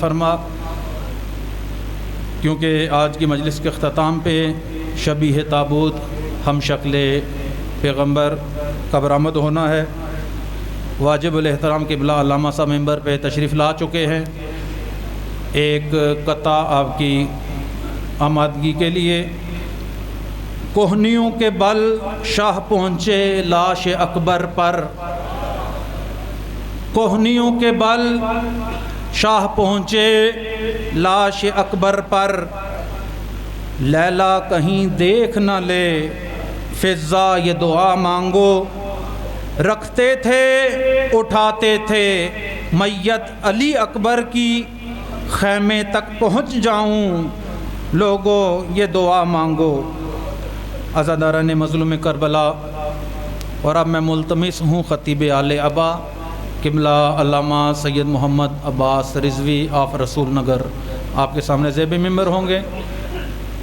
فرما، کیونکہ آج کی مجلس کے اختتام پہ شبیہ تابوت ہم شکل پیغمبر کا برآمد ہونا ہے۔ واجب الاحترام قبلہ علامہ صاحب ممبر پہ تشریف لا چکے ہیں۔ ایک قطع آپ کی آمادگی کے لیے۔ کوہنیوں کے بل شاہ پہنچے لاش اکبر پر، کوہنیوں کے بل شاہ پہنچے لاش اکبر پر، لیلا کہیں دیکھ نہ لے فضا یہ دعا مانگو، رکھتے تھے اٹھاتے تھے میت علی اکبر کی، خیمے تک پہنچ جاؤں لوگوں یہ دعا مانگو۔ عزاداران مظلوم کربلا، اور اب میں ملتمس ہوں خطیب آل ابا قبلہ علامہ سید محمد عباس رضوی آف رسول نگر آپ کے سامنے زیب ممبر ہوں گے،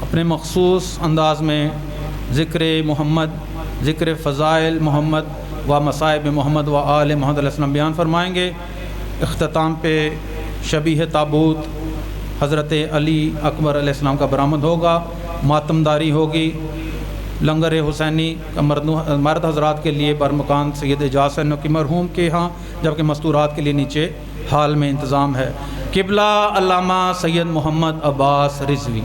اپنے مخصوص انداز میں ذکر محمد، ذکر فضائل محمد و مصائب محمد و آل محمد علیہ السلام بیان فرمائیں گے۔ اختتام پہ شبیہ تابوت حضرت علی اکبر علیہ السلام کا برآمد ہوگا، ماتمداری ہوگی، لنگر حسینی مرد حضرات کے لیے برمکان سید اعجاز حسین کی مرحوم کے ہاں، جبکہ مستورات کے لیے نیچے حال میں انتظام ہے۔ قبلہ علامہ سید محمد عباس رضوی۔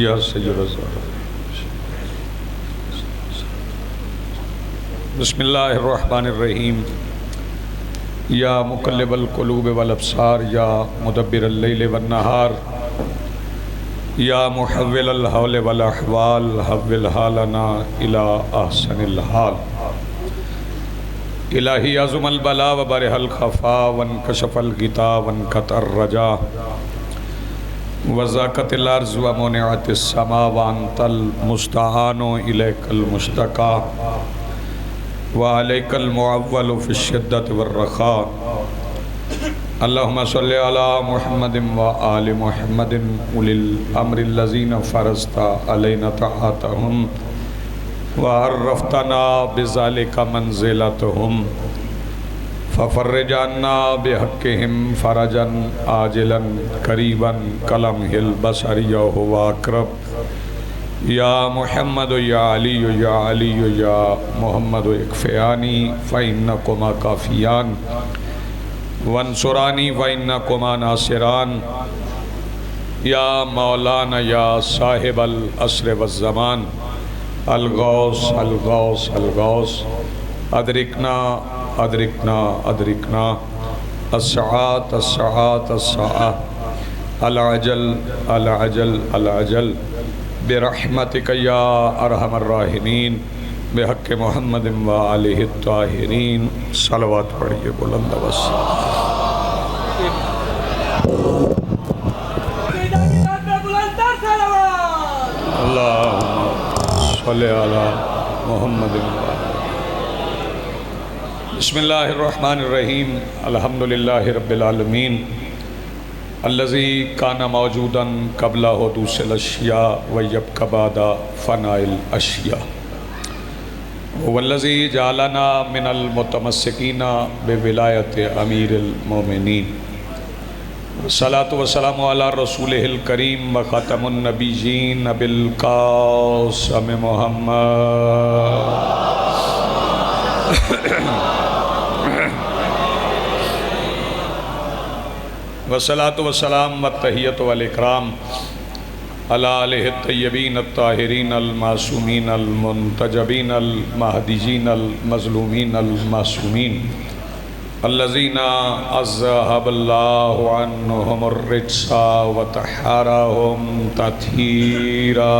یا سید رضا۔ بسم اللہ الرحمن الرحیم۔ یا مقلب القلوب والابصار، یا مدبر اللیل والنہار، یا محول الحول والاحوال، حول حالنا الی احسن الحال۔ الہی عظم البلا وبرح الخفا، وانکشف الغطا وانقطع الرجا، وضاقت الارض ومنعت السماء، وانت المستعان الیک المشتکا، وعلیک المعول فی الشدۃ والرخاء۔ اللہم صلی علی محمد وآل محمد اولی الامر الذین فرضت علینا طاعتہم، وعرفتنا بذلک منزلتہم، ففرج عنا بحقہم فرجا عاجلا قریبا کلمح البصر یہو اقرب۔ یا محمد یا علی یا علی یا محمد اکفیانی فإنکما کافیان، وانصرانی فإنکما ناصران۔ یا مولانا یا صاحب العصر والزمان، الغوث الغوث الغوث، ادرکنا ادرکنا ادرکنا، الساعات الساعات الساعات، العجل العجل العجل، برحمتک یا ارحم الراحمین، بحق محمد و آلہ الطاہرین۔ صلوات پڑھیے بلند آواز سے۔ اللہم صلی علی محمد۔ بسم اللہ الرحمن الرحیم۔ الحمدللہ رب العالمین، الذی کان موجودا قبل حدوث الاشیاء ویبقی بعد فناء الاشیاء، والذی جعلنا من المتمسکین بولایت امیر المومنین، والصلاة والسلام علی رسولہ الکریم وخاتم النبیین ابی القاسم محمد، والصلاة والسلام والتحیۃ والاکرام علی آلہ الطیبین الطاہرین المعصومین المنتجبین المہدیین المظلومین المعصومین، الذین اذھب اللہ عنہم الرجس وطہرہم تطہیرا۔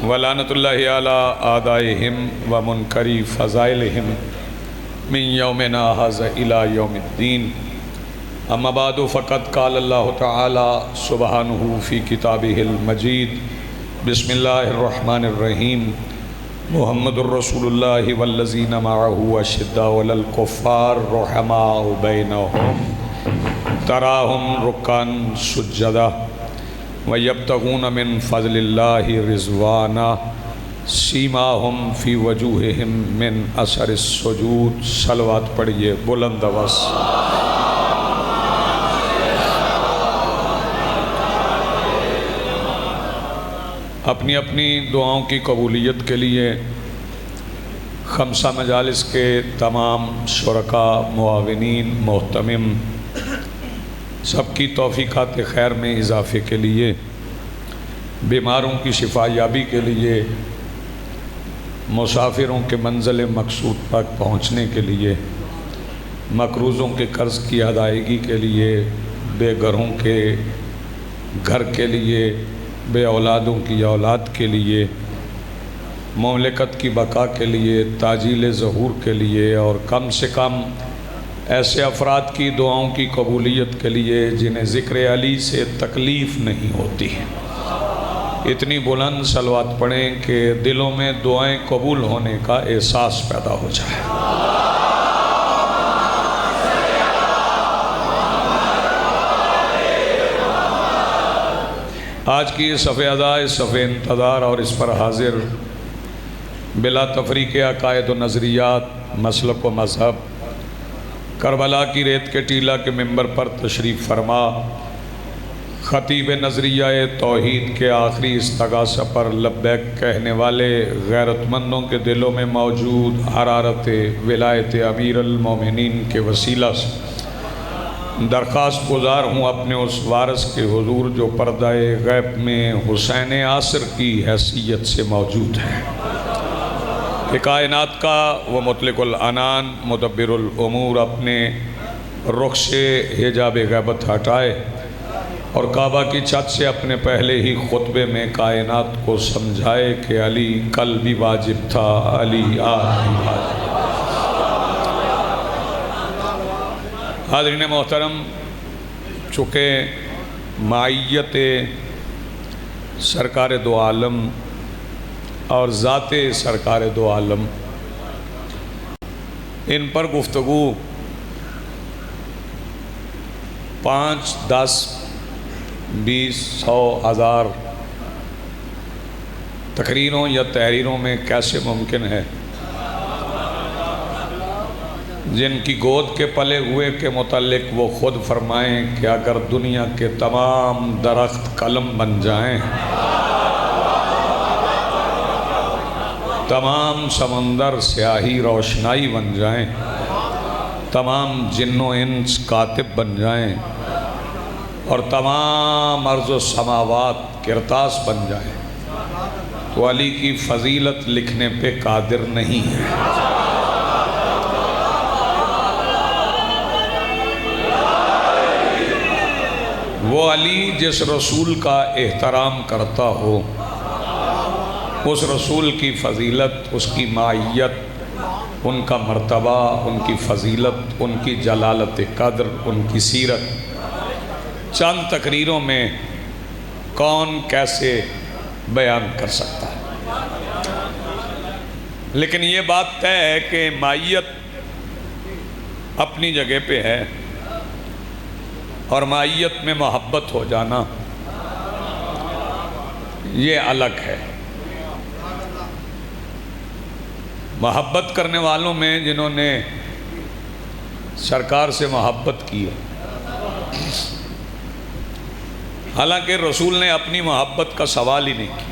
ولعنت اللہ علی اعدائہم ومنکری فضائلہم من یومنا ھذا الی یوم الدین۔ اما بعد فقد قال اللہ تعالی سبحانہ فی کتابہ المجید، بسم اللہ الرحمن الرحیم۔ محمد الرسول اللہ والذین معہ اشداء علی الکفار رحماء بینہم، تراہم رکعا سجدا وَيَبْتَغُونَ مِن فَضْلِ اللَّهِ رِضْوَانًا سیماہم فی وجوہہم من اثر السجود۔ صلوات پڑھیے بلند آواز۔ اپنی اپنی دعاؤں کی قبولیت کے لیے خمسہ مجالس کے تمام شرکاء، معاونین، محتمم سب کی توفیقات خیر میں اضافے کے لیے، بیماروں کی شفا یابی کے لیے، مسافروں کے منزل مقصود تک پہنچنے کے لیے، مقروضوں کے قرض کی ادائیگی کے لیے، بے گھروں کے گھر کے لیے، بے اولادوں کی اولاد کے لیے، مملکت کی بقا کے لیے، تعجیل ظہور کے لیے، اور کم سے کم ایسے افراد کی دعاؤں کی قبولیت کے لیے جنہیں ذکر علی سے تکلیف نہیں ہوتی ہے۔ اتنی بلند صلوات پڑھیں کہ دلوں میں دعائیں قبول ہونے کا احساس پیدا ہو جائے۔ آج کی یہ صف ادا، صف انتظار اور اس پر حاضر بلا تفریق عقائد و نظریات، مسلک و مذہب، کربلا کی ریت کے ٹیلہ کے ممبر پر تشریف فرما خطیب نظریہ توحید کے آخری استغاثہ پر لبیک کہنے والے غیرت مندوں کے دلوں میں موجود حرارت ولایت امیر المومنین کے وسیلہ سے درخواست گزار ہوں اپنے اس وارث کے حضور جو پردہ غیب میں حسین عاصر کی حیثیت سے موجود ہے، کہ کائنات کا وہ مطلق العنان مدبر الامور اپنے رخ سے حجاب غیبت ہٹائے اور کعبہ کی چھت سے اپنے پہلے ہی خطبے میں کائنات کو سمجھائے کہ علی کل بھی واجب تھا، علی آج بھی واجب۔ حاضرین محترم، چونکہ معیت سرکار دو عالم اور ذات سرکار دو عالم، ان پر گفتگو 5، 10، 20، 100، 1000 تقریروں یا تحریروں میں کیسے ممکن ہے، جن کی گود کے پلے ہوئے کے متعلق وہ خود فرمائیں کہ اگر دنیا کے تمام درخت قلم بن جائیں، تمام سمندر سیاہی روشنائی بن جائیں، تمام جن و انس کاتب بن جائیں، اور تمام ارض و سماوات کرتاس بن جائیں، تو علی کی فضیلت لکھنے پہ قادر نہیں ہے۔ وہ علی جس رسول کا احترام کرتا ہو، اس رسول کی فضیلت، اس کی معیت، ان کا مرتبہ، ان کی فضیلت، ان کی جلالت قدر، ان کی سیرت چند تقریروں میں کون کیسے بیان کر سکتا ہے؟ لیکن یہ بات طے ہے کہ معیت اپنی جگہ پہ ہے، اور معیت میں محبت ہو جانا یہ الگ ہے۔ محبت کرنے والوں میں جنہوں نے سرکار سے محبت کی ہے، حالانکہ رسول نے اپنی محبت کا سوال ہی نہیں کیا۔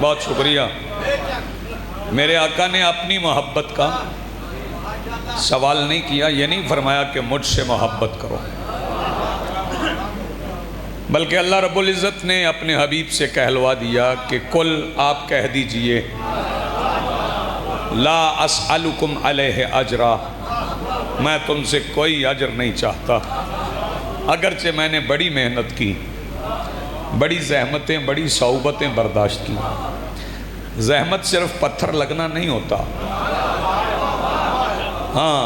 بہت شکریہ۔ میرے آقا نے اپنی محبت کا سوال نہیں کیا، یہ نہیں فرمایا کہ مجھ سے محبت کرو، بلکہ اللہ رب العزت نے اپنے حبیب سے کہلوا دیا کہ کل آپ کہہ دیجئے لا اسألکم علیہ اجرا، میں تم سے کوئی اجر نہیں چاہتا، اگرچہ میں نے بڑی محنت کی، بڑی زحمتیں، بڑی صعوبتیں برداشت کی۔ زحمت صرف پتھر لگنا نہیں ہوتا، ہاں،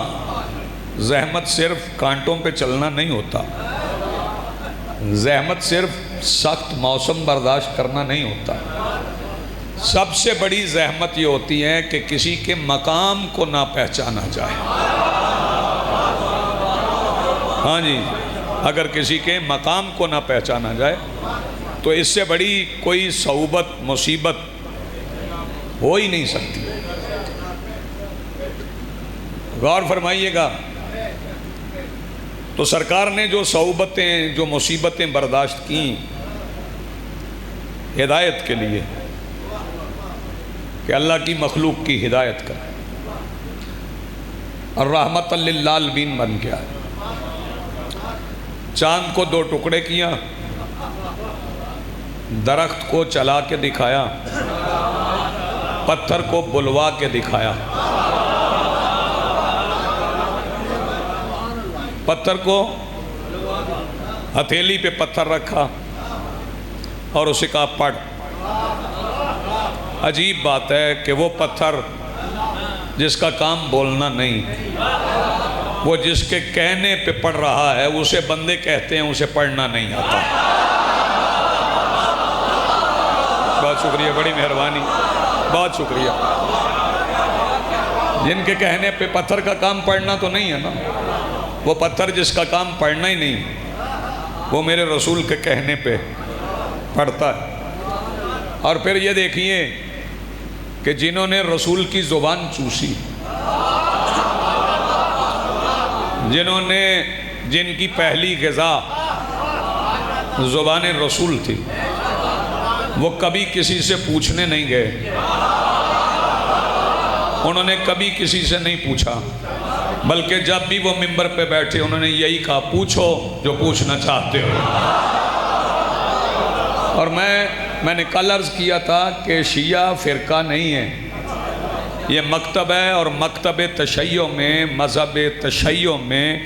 زحمت صرف کانٹوں پہ چلنا نہیں ہوتا، زحمت صرف سخت موسم برداشت کرنا نہیں ہوتا۔ سب سے بڑی زحمت یہ ہوتی ہے کہ کسی کے مقام کو نہ پہچانا جائے۔ ہاں جی، اگر کسی کے مقام کو نہ پہچانا جائے تو اس سے بڑی کوئی صعوبت مصیبت ہو ہی نہیں سکتی۔ غور فرمائیے گا، تو سرکار نے جو صعوبتیں جو مصیبتیں برداشت کیں ہدایت کے لیے کہ اللہ کی مخلوق کی ہدایت کر، اور رحمت للعالمین بن گیا، چاند کو 2 ٹکڑے کیا، درخت کو چلا کے دکھایا، پتھر کو بلوا کے دکھایا، پتھر کو ہتھیلی پہ پتھر رکھا اور اسے کہا پڑھ۔ عجیب بات ہے کہ وہ پتھر جس کا کام بولنا نہیں، وہ جس کے کہنے پہ پڑھ رہا ہے، اسے بندے کہتے ہیں اسے پڑھنا نہیں آتا۔ بہت شکریہ، بڑی مہربانی، بہت شکریہ۔ جن کے کہنے پہ پتھر کا کام پڑھنا تو نہیں ہے نا، وہ پتھر جس کا کام پڑھنا ہی نہیں، وہ میرے رسول کے کہنے پہ پڑھتا ہے۔ اور پھر یہ دیکھیے کہ جنہوں نے رسول کی زبان چوسی، جن کی پہلی غذا زبان رسول تھی، وہ کبھی کسی سے پوچھنے نہیں گئے، انہوں نے کبھی کسی سے نہیں پوچھا، بلکہ جب بھی وہ ممبر پہ بیٹھے انہوں نے یہی کہا، پوچھو جو پوچھنا چاہتے ہو۔ اور میں نے کل عرض کیا تھا کہ شیعہ فرقہ نہیں ہے، یہ مکتب ہے، اور مکتب تشیع میں، مذہب تشیع میں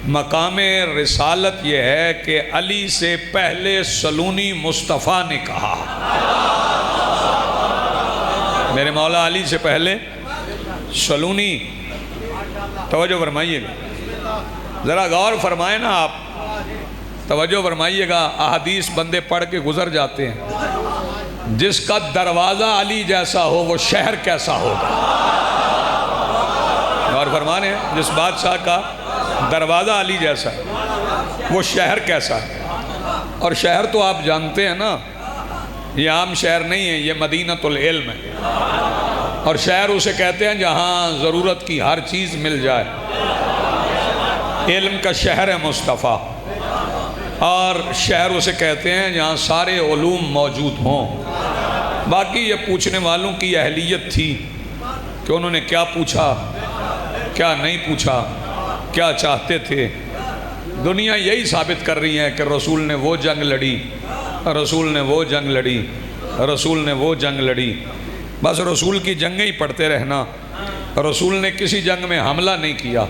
مقام رسالت یہ ہے کہ علی سے پہلے سلونی مصطفیٰ نے کہا، میرے مولا علی سے پہلے سلونی۔ توجہ فرمائیے گا، ذرا غور فرمائیں نا آپ، توجہ فرمائیے گا، احادیث بندے پڑھ کے گزر جاتے ہیں، جس کا دروازہ علی جیسا ہو وہ شہر کیسا ہوگا۔ غور فرمانے، جس بادشاہ کا دروازہ علی جیسا ہے وہ شہر کیسا ہے۔ اور شہر تو آپ جانتے ہیں نا، یہ عام شہر نہیں ہے، یہ مدینۃ العلم ہے، اور شہر اسے کہتے ہیں جہاں ضرورت کی ہر چیز مل جائے۔ علم کا شہر ہے مصطفیٰ، اور شہر اسے کہتے ہیں جہاں سارے علوم موجود ہوں۔ باقی یہ پوچھنے والوں کی اہلیت تھی کہ انہوں نے کیا پوچھا، کیا نہیں پوچھا، کیا چاہتے تھے۔ دنیا یہی ثابت کر رہی ہے کہ رسول نے وہ جنگ لڑی، رسول نے وہ جنگ لڑی، رسول نے وہ جنگ لڑی، بس رسول کی جنگیں ہی پڑھتے رہنا۔ رسول نے کسی جنگ میں حملہ نہیں کیا،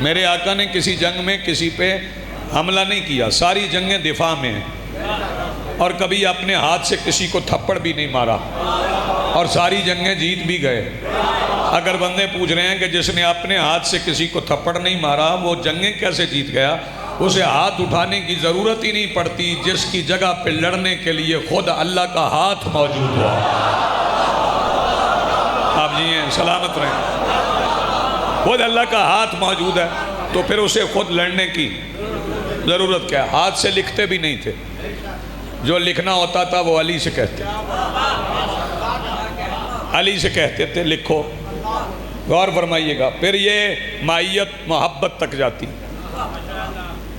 میرے آقا نے کسی جنگ میں کسی پہ حملہ نہیں کیا، ساری جنگیں دفاع میں ہیں، اور کبھی اپنے ہاتھ سے کسی کو تھپڑ بھی نہیں مارا، اور ساری جنگیں جیت بھی گئے۔ اگر بندے پوچھ رہے ہیں کہ جس نے اپنے ہاتھ سے کسی کو تھپڑ نہیں مارا وہ جنگیں کیسے جیت گیا، اسے ہاتھ اٹھانے کی ضرورت ہی نہیں پڑتی، جس کی جگہ پہ لڑنے کے لیے خود اللہ کا ہاتھ موجود ہوا۔ آپ جی ہیں، سلامت رہیں، خود اللہ کا ہاتھ موجود ہے، تو پھر اسے خود لڑنے کی ضرورت کیا ہے؟ ہاتھ سے لکھتے بھی نہیں تھے، جو لکھنا ہوتا تھا وہ علی سے کہتے، علی سے کہتے تھے لکھو۔ غور فرمائیے گا، پھر یہ مائیت محبت تک جاتی،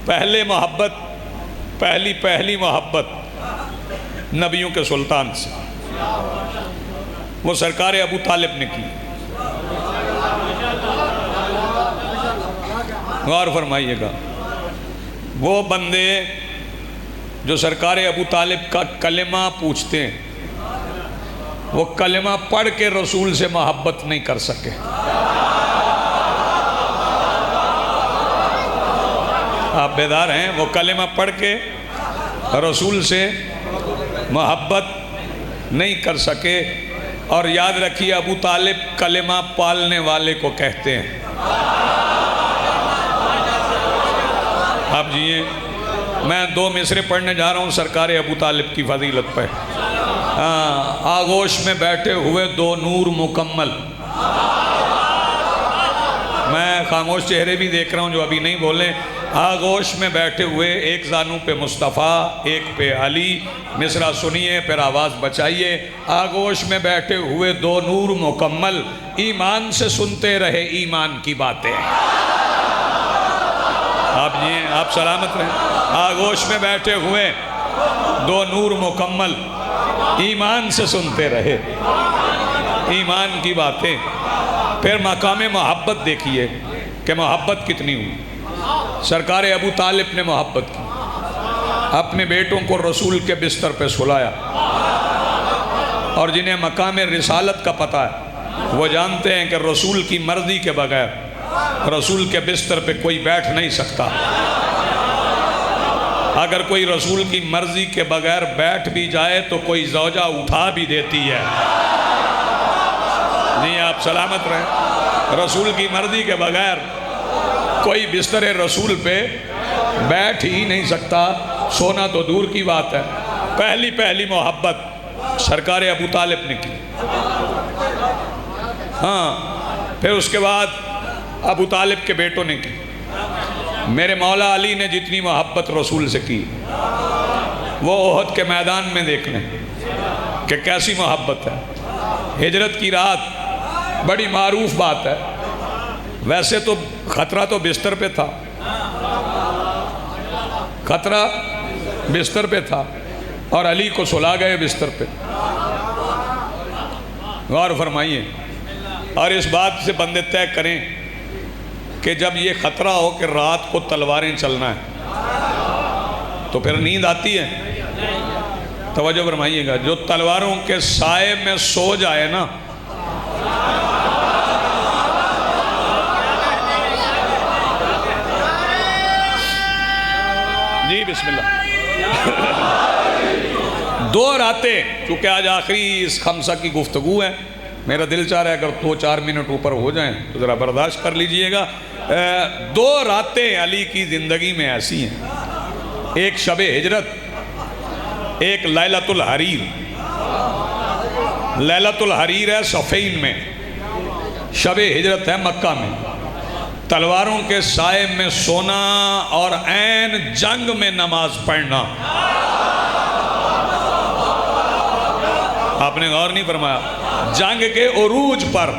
پہلی محبت نبیوں کے سلطان سے، وہ سرکار ابو طالب نے کی۔ غور فرمائیے گا، وہ بندے جو سرکار ابو طالب کا کلمہ پوچھتے ہیں، وہ کلمہ پڑھ کے رسول سے محبت نہیں کر سکے۔ آپ بیدار ہیں؟ وہ کلمہ پڑھ کے رسول سے محبت نہیں کر سکے۔ اور یاد رکھیے، ابو طالب کلمہ پالنے والے کو کہتے ہیں۔ آپ جیئے، میں 2 مصرے پڑھنے جا رہا ہوں سرکار ابو طالب کی فضیلت پہ۔ آغوش میں بیٹھے ہوئے 2 نور مکمل، میں خاموش چہرے بھی دیکھ رہا ہوں جو ابھی نہیں بولیں. آغوش میں بیٹھے ہوئے ایک زانو پہ مصطفیٰ ایک پہ علی. مصرع سنیے پھر آواز بچائیے. آغوش میں بیٹھے ہوئے دو نور مکمل, ایمان سے سنتے رہے ایمان کی باتیں. آپ سلامت رہیں. آغوش میں بیٹھے ہوئے دو نور مکمل, ایمان سے سنتے رہے ایمان کی باتیں. پھر مقام محبت دیکھیے کہ محبت کتنی ہوئی. سرکار ابو طالب نے محبت کی, اپنے بیٹوں کو رسول کے بستر پہ سلایا, اور جنہیں مقام رسالت کا پتہ ہے وہ جانتے ہیں کہ رسول کی مرضی کے بغیر رسول کے بستر پہ کوئی بیٹھ نہیں سکتا. اگر کوئی رسول کی مرضی کے بغیر بیٹھ بھی جائے تو کوئی زوجہ اٹھا بھی دیتی ہے. نہیں آپ سلامت رہیں. رسول کی مرضی کے بغیر کوئی بستر رسول پہ بیٹھ ہی نہیں سکتا, سونا تو دور کی بات ہے. پہلی محبت سرکار ابو طالب نے کی. ہاں پھر اس کے بعد ابو طالب کے بیٹوں نے کی. میرے مولا علی نے جتنی محبت رسول سے کی وہ احد کے میدان میں دیکھ لیں کہ کیسی محبت ہے. ہجرت کی رات بڑی معروف بات ہے. ویسے تو خطرہ تو بستر پہ تھا, خطرہ بستر پہ تھا, اور علی کو سلا گئے بستر پہ. غور فرمائیے. اور اس بات سے بندے طے کریں کہ جب یہ خطرہ ہو کہ رات کو تلواریں چلنا ہے تو پھر نیند آتی ہے. توجہ فرمائیے گا. جو تلواروں کے سائے میں سو جائے نا, جی بسم اللہ. دو راتیں, چونکہ آج آخری اس خمسہ کی گفتگو ہے, میرا دل چاہ رہا ہے اگر 2-4 منٹ اوپر ہو جائیں تو ذرا برداشت کر لیجئے گا. 2 راتیں علی کی زندگی میں ایسی ہیں, ایک شب ہجرت, ایک لیلۃ الحریر. لیلۃ الحریر ہے صفین میں, شب ہجرت ہے مکہ میں. تلواروں کے سائے میں سونا اور عین جنگ میں نماز پڑھنا. آپ نے غور نہیں فرمایا. جنگ کے عروج پر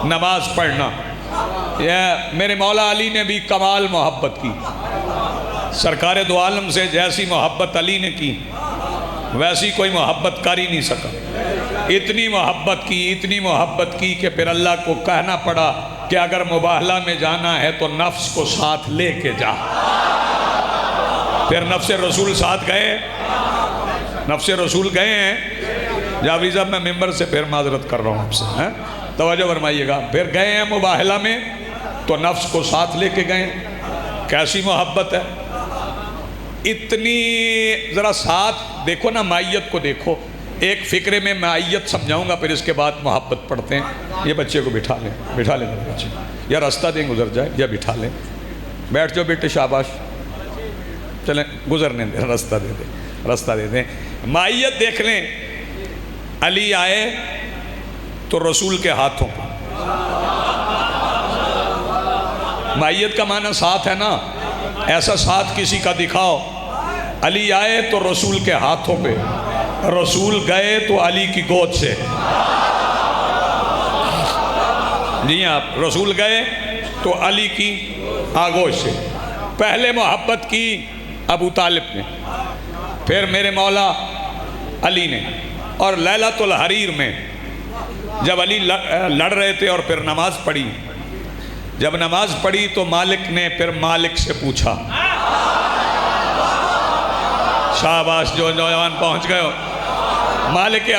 نماز پڑھنا. میرے مولا علی نے بھی کمال محبت کی. سرکار دو عالم سے جیسی محبت علی نے کی ویسی کوئی محبت کر ہی نہیں سکا. اتنی محبت کی کہ پھر اللہ کو کہنا پڑا کہ اگر مباہلہ میں جانا ہے تو نفس کو ساتھ لے کے جا. پھر نفس رسول ساتھ گئے, نفس رسول گئے ہیں. جعفری صاحب میں ممبر سے پھر معذرت کر رہا ہوں آپ سے, توجہ فرمائیے گا. پھر گئے ہیں مباہلہ میں تو نفس کو ساتھ لے کے گئے. کیسی محبت ہے اتنی. ذرا ساتھ دیکھو نا, مائیت کو دیکھو. ایک فکرے میں مائیت سمجھاؤں گا, پھر اس کے بعد محبت پڑھتے ہیں. یہ بچے کو بٹھا لیں بچے, یا راستہ دیں گزر جائے, یا بٹھا لیں. بیٹھ جاؤ بیٹے, شاباش, چلیں گزرنے دیں, راستہ دے دیں. مائیت دیکھ لیں. علی آئے تو رسول کے ہاتھوں پہ. مائیت کا معنی ساتھ ہے نا, ایسا ساتھ کسی کا دکھاؤ. علی آئے تو رسول کے ہاتھوں پہ, رسول گئے تو علی کی گود سے. جی آپ, رسول گئے تو علی کی آگوش سے. پہلے محبت کی ابو طالب نے, پھر میرے مولا علی نے. اور لیلۃ الحریر میں جب علی لڑ رہے تھے اور پھر نماز پڑھی, جب نماز پڑھی تو مالک نے پھر مالک سے پوچھا. شاباش جو نوجوان پہنچ گئے ہو. مالک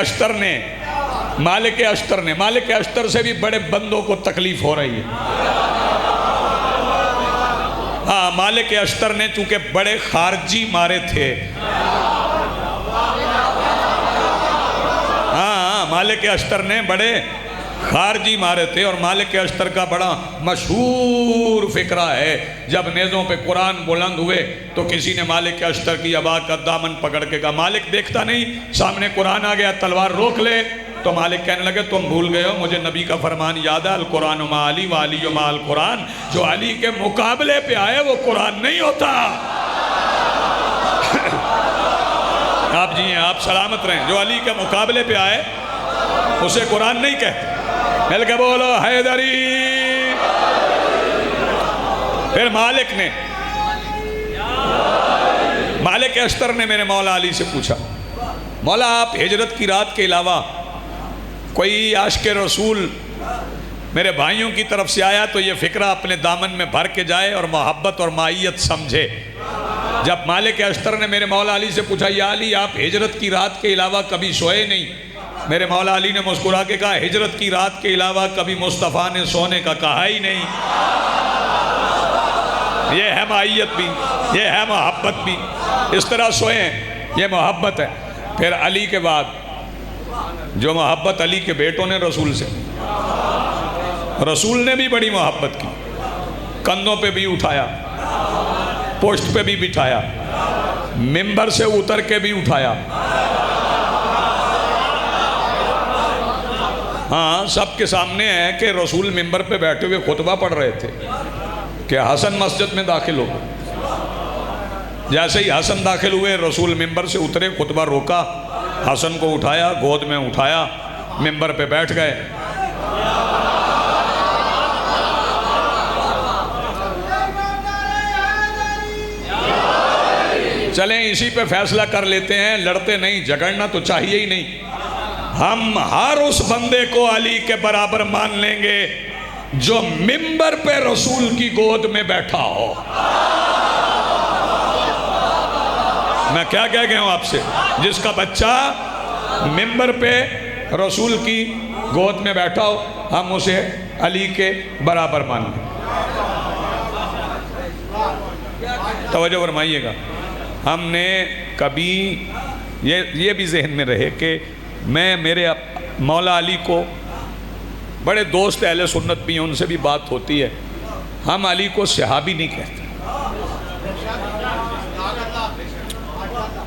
اشتر سے بھی بڑے بندوں کو تکلیف ہو رہی ہے. ہاں, مالک اشتر نے چونکہ بڑے خارجی مارے تھے. ہاں, مالک اشتر نے بڑے خارجی مارے تھے. اور مالک اشتر کا بڑا مشہور فقرہ ہے, جب نیزوں پہ قرآن بلند ہوئے تو کسی نے مالک اشتر کی ابا کا دامن پکڑ کے کہا, مالک دیکھتا نہیں سامنے قرآن آ گیا, تلوار روک لے. تو مالک کہنے لگے تم بھول گئے ہو، مجھے نبی کا فرمان یاد ہے، القرآن مع علی وعلی مع القرآن، جو علی کے مقابلے پہ آئے وہ قرآن نہیں ہوتا۔ آپ جی ہیں، آپ سلامت رہیں، جو علی کے مقابلے پہ آئے اسے قرآن نہیں کہتے۔ مل کے بولو حیدری۔ پھر مالک اشتر نے میرے مولا علی سے پوچھا، مولا آپ ہجرت کی رات کے علاوہ کوئی عاشق رسول میرے بھائیوں کی طرف سے آیا تو یہ فکرہ اپنے دامن میں بھر کے جائے اور محبت اور مائیت سمجھے۔ جب مالک اشتر نے میرے مولا علی سے پوچھا، یا علی آپ ہجرت کی رات کے علاوہ کبھی سوئے نہیں؟ میرے مولا علی نے مسکرا کے کہا، ہجرت کی رات کے علاوہ کبھی مصطفیٰ نے سونے کا کہا ہی نہیں۔ یہ ہے مائیت بھی، یہ ہے محبت بھی، اس طرح سوئیں، یہ محبت ہے۔ پھر علی کے بعد جو محبت علی کے بیٹوں نے رسول سے، رسول نے بھی بڑی محبت کی، کندھوں پہ بھی اٹھایا، پشت پہ بھی بٹھایا، ممبر سے اتر کے بھی اٹھایا۔ ہاں سب کے سامنے ہے کہ رسول ممبر پہ بیٹھے ہوئے خطبہ پڑھ رہے تھے کہ حسن مسجد میں داخل ہو گئے۔ جیسے ہی حسن داخل ہوئے رسول ممبر سے اترے، خطبہ روکا، حسن کو اٹھایا، گود میں اٹھایا، ممبر پہ بیٹھ گئے۔ چلیں اسی پہ فیصلہ کر لیتے ہیں، لڑتے نہیں، جھگڑنا تو چاہیے ہی نہیں۔ ہم ہر اس بندے کو علی کے برابر مان لیں گے جو ممبر پہ رسول کی گود میں بیٹھا ہو۔ میں کیا کہہ گیا ہوں آپ سے؟ جس کا بچہ ممبر پہ رسول کی گود میں بیٹھا ہو ہم اسے علی کے برابر مان لیں۔ توجہ فرمائیے گا، ہم نے کبھی یہ بھی ذہن میں رہے کہ میں میرے مولا علی کو، بڑے دوست اہل سنت بھی ہیں ان سے بھی بات ہوتی ہے، ہم علی کو صحابی نہیں کہتے۔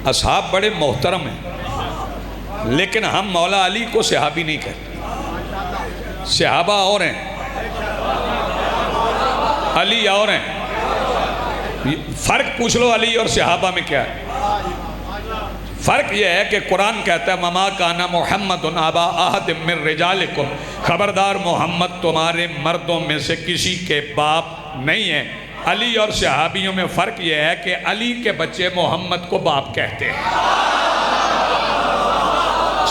اصحاب بڑے محترم ہیں لیکن ہم مولا علی کو صحابی نہیں کہتے۔ صحابہ اور ہیں، علی اور ہیں۔ فرق پوچھ لو علی اور صحابہ میں کیا ہے؟ فرق یہ ہے کہ قرآن کہتا ہے مما کان محمد ابا احد من رجالکم، خبردار محمد تمہارے مردوں میں سے کسی کے باپ نہیں ہیں۔ علی اور صحابیوں میں فرق یہ ہے کہ علی کے بچے محمد کو باپ کہتے ہیں۔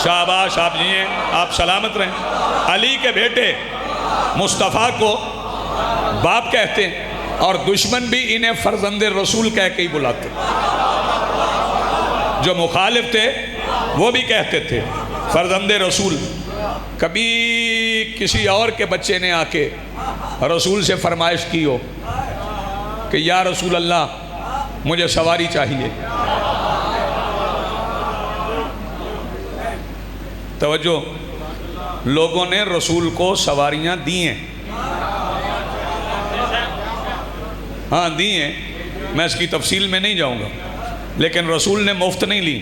شاباش، آپ جی ہیں، آپ سلامت رہیں۔ علی کے بیٹے مصطفیٰ کو باپ کہتے ہیں اور دشمن بھی انہیں فرزند رسول کہہ کے ہی بلاتے۔ جو مخالف تھے وہ بھی کہتے تھے فرزند رسول۔ کبھی کسی اور کے بچے نے آ کے رسول سے فرمائش کی ہو کہ یا رسول اللہ مجھے سواری چاہیے، توجہ، لوگوں نے رسول کو سواریاں دی ہیں، ہاں دی ہیں، میں اس کی تفصیل میں نہیں جاؤں گا، لیکن رسول نے مفت نہیں لی۔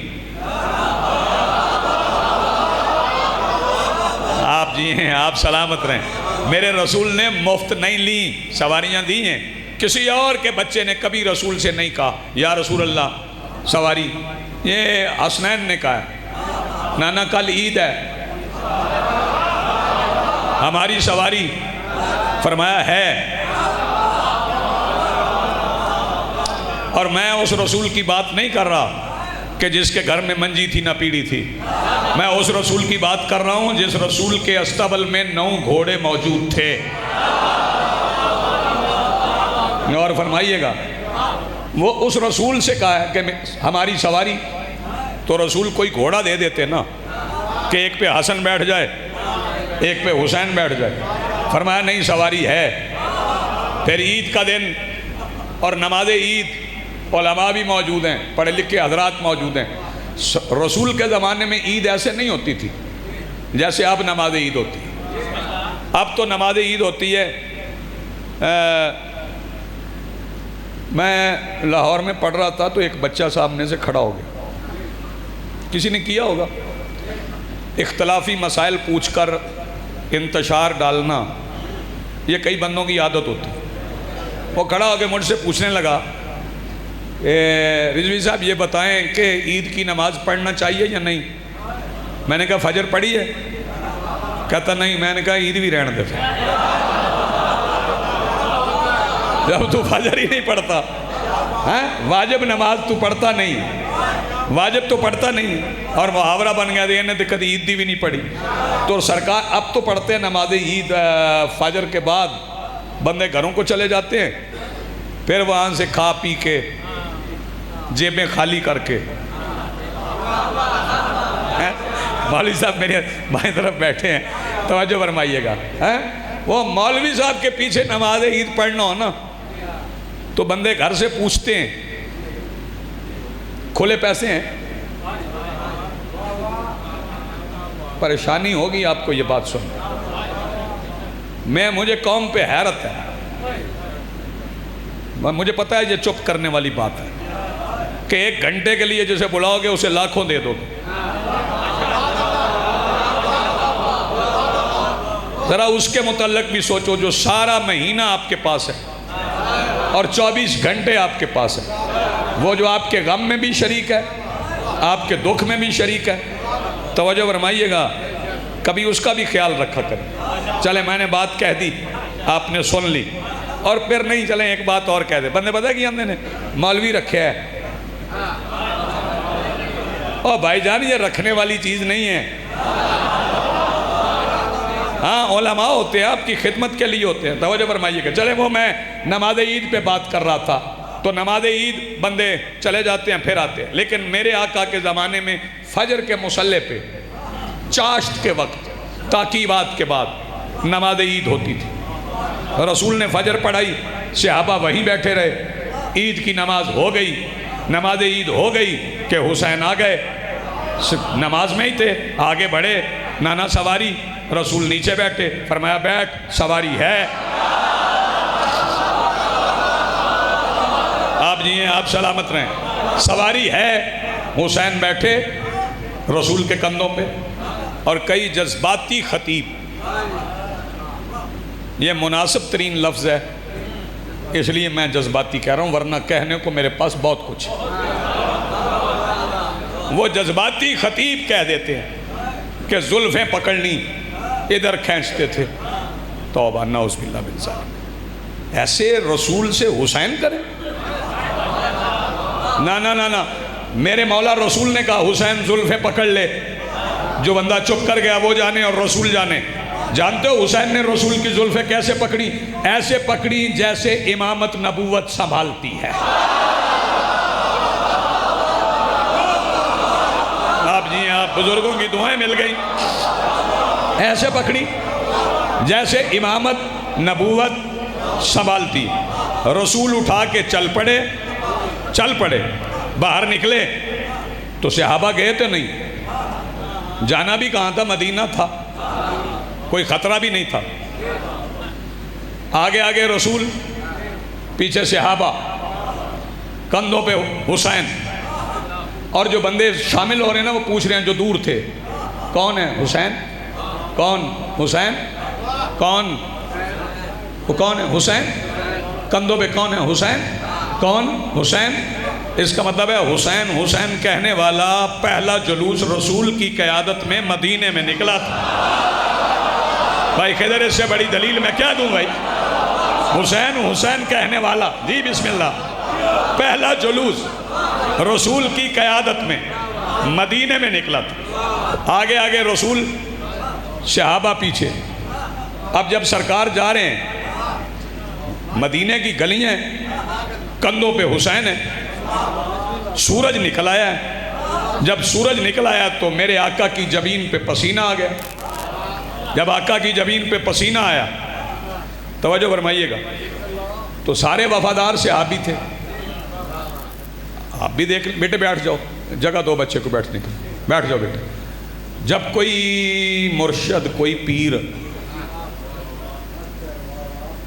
آپ جی ہیں، آپ سلامت رہیں، میرے رسول نے مفت نہیں لی، سواریاں دی ہیں۔ کسی اور کے بچے نے کبھی رسول سے نہیں کہا یا رسول اللہ سواری، یہ حسنین نے کہا ہے، نانا کل عید ہے ہماری سواری، فرمایا ہے۔ اور میں اس رسول کی بات نہیں کر رہا کہ جس کے گھر میں منجی تھی نہ پیڑی تھی، میں اس رسول کی بات کر رہا ہوں جس رسول کے استبل میں 9 گھوڑے موجود تھے۔ اور فرمائیے گا، وہ اس رسول سے کہا ہے کہ ہماری سواری، تو رسول کوئی گھوڑا دے دیتے نا کہ ایک پہ حسن بیٹھ جائے ایک پہ حسین بیٹھ جائے، فرمایا نہیں سواری ہے۔ پھر عید کا دن اور نماز عید، علماء بھی موجود ہیں، پڑھے لکھے حضرات موجود ہیں۔ رسول کے زمانے میں عید ایسے نہیں ہوتی تھی جیسے اب نماز عید ہوتی ہے۔ اب تو نماز عید ہوتی ہے، میں لاہور میں پڑھ رہا تھا تو ایک بچہ سامنے سے کھڑا ہو گیا، کسی نے کیا ہوگا، اختلافی مسائل پوچھ کر انتشار ڈالنا یہ کئی بندوں کی عادت ہوتی ہے۔ وہ کھڑا ہو کے مجھ سے پوچھنے لگا رضوی صاحب یہ بتائیں کہ عید کی نماز پڑھنا چاہیے یا نہیں؟ میں نے کہا فجر پڑھی ہے؟ کہتا نہیں۔ میں نے کہا عید بھی رہنے دے پھر، جب تو فجر ہی نہیں پڑھتا، واجب نماز تو پڑھتا نہیں، واجب تو پڑھتا نہیں، اور محاورہ بن گیا دینے تو کدی عید دی بھی نہیں پڑھی۔ تو سرکار اب تو پڑھتے ہیں نماز عید فجر کے بعد، بندے گھروں کو چلے جاتے ہیں، پھر وہاں سے کھا پی کے جیبیں خالی کر کے، مولوی صاحب میرے بائیں طرف بیٹھے ہیں، توجہ فرمائیے گا، وہ مولوی صاحب کے پیچھے نماز عید پڑھنا ہو نا تو بندے گھر سے پوچھتے ہیں کھلے پیسے ہیں؟ پریشانی ہوگی آپ کو یہ بات سن، مجھے قوم پہ حیرت ہے، مجھے پتہ ہے یہ چپ کرنے والی بات ہے کہ 1 گھنٹے کے لیے جسے بلاؤ گے اسے لاکھوں دے دو گے، ذرا اس کے متعلق بھی سوچو جو سارا مہینہ آپ کے پاس ہے اور 24 گھنٹے آپ کے پاس ہے، وہ جو آپ کے غم میں بھی شریک ہے، آپ کے دکھ میں بھی شریک ہے، توجہ فرمائیے گا، کبھی اس کا بھی خیال رکھا کریں۔ چلے میں نے بات کہہ دی، آپ نے سن لی، اور پھر نہیں چلیں ایک بات اور کہہ دے، بندے پتہ ہے کہ ہم نے مولوی رکھے ہے، اور بھائی جان یہ رکھنے والی چیز نہیں ہے، ہاں علماء ہوتے ہیں آپ کی خدمت کے لیے ہوتے ہیں، توجہ فرمائیے گا۔ چلے وہ میں نماز عید پہ بات کر رہا تھا، تو نماز عید بندے چلے جاتے ہیں پھر آتے ہیں، لیکن میرے آقا کے زمانے میں فجر کے مصلے پہ چاشت کے وقت تاکیبات کے بعد نماز عید ہوتی تھی، رسول نے فجر پڑھائی، صحابہ وہیں بیٹھے رہے، عید کی نماز ہو گئی، نماز عید ہو گئی کہ حسین آ گئے، نماز میں ہی تھے، آگے بڑھے، نانا سواری، رسول نیچے بیٹھے، فرمایا بیٹھ سواری ہے، آپ جی ہیں آپ سلامت رہیں، سواری ہے، حسین بیٹھے رسول کے کندھوں پہ، اور کئی جذباتی خطیب، یہ مناسب ترین لفظ ہے اس لیے میں جذباتی کہہ رہا ہوں، ورنہ کہنے کو میرے پاس بہت کچھ ہے، وہ جذباتی خطیب کہہ دیتے ہیں کہ زلفیں پکڑنی ادھر کھینچتے تھے، توبہ نعوذ باللہ من ذالک، ایسے رسول سے حسین کریں؟ نا میرے مولا رسول نے کہا حسین زلفیں پکڑ لے، جو بندہ چپ کر گیا وہ جانے اور رسول جانے۔ جانتے ہو حسین نے رسول کی زلفیں کیسے پکڑی؟ ایسے پکڑی جیسے امامت نبوت سنبھالتی ہے، آپ جی آپ بزرگوں کی دعائیں مل گئی، ایسے پکڑی جیسے امامت نبوت سنبھالتی، رسول اٹھا کے چل پڑے، باہر نکلے تو صحابہ گئے تھے نہیں، جانا بھی کہاں تھا، مدینہ تھا، کوئی خطرہ بھی نہیں تھا، آگے رسول، پیچھے صحابہ، کندھوں پہ حسین، اور جو بندے شامل ہو رہے ہیں نا وہ پوچھ رہے ہیں جو دور تھے، کون ہے حسین؟ کون حسین؟ کون؟ وہ کون ہے حسین؟ کندھوں پہ کون ہے حسین؟ کون حسین؟ اس کا مطلب ہے حسین حسین کہنے والا پہلا جلوس رسول کی قیادت میں مدینے میں نکلا تھا۔ بھائی خضر اس سے بڑی دلیل میں کیا دوں بھائی؟ حسین حسین کہنے والا، جی بسم اللہ، پہلا جلوس رسول کی قیادت میں مدینے میں نکلا تھا، آگے رسول، صحابہ پیچھے۔ اب جب سرکار جا رہے ہیں، مدینے کی گلیاں ہیں، کندھوں پہ حسین ہے، سورج نکل آیا ہے، جب سورج نکل آیا تو میرے آقا کی جبین پہ پسینہ آ گیا، جب آقا کی جبین پہ پسینہ آیا، توجہ فرمائیے گا، تو سارے وفادار صحابی تھے، آپ بھی دیکھ بیٹے بیٹھ جاؤ، جگہ دو بچے کو بیٹھنے کی، بیٹھ جاؤ بیٹے۔ جب کوئی مرشد، کوئی پیر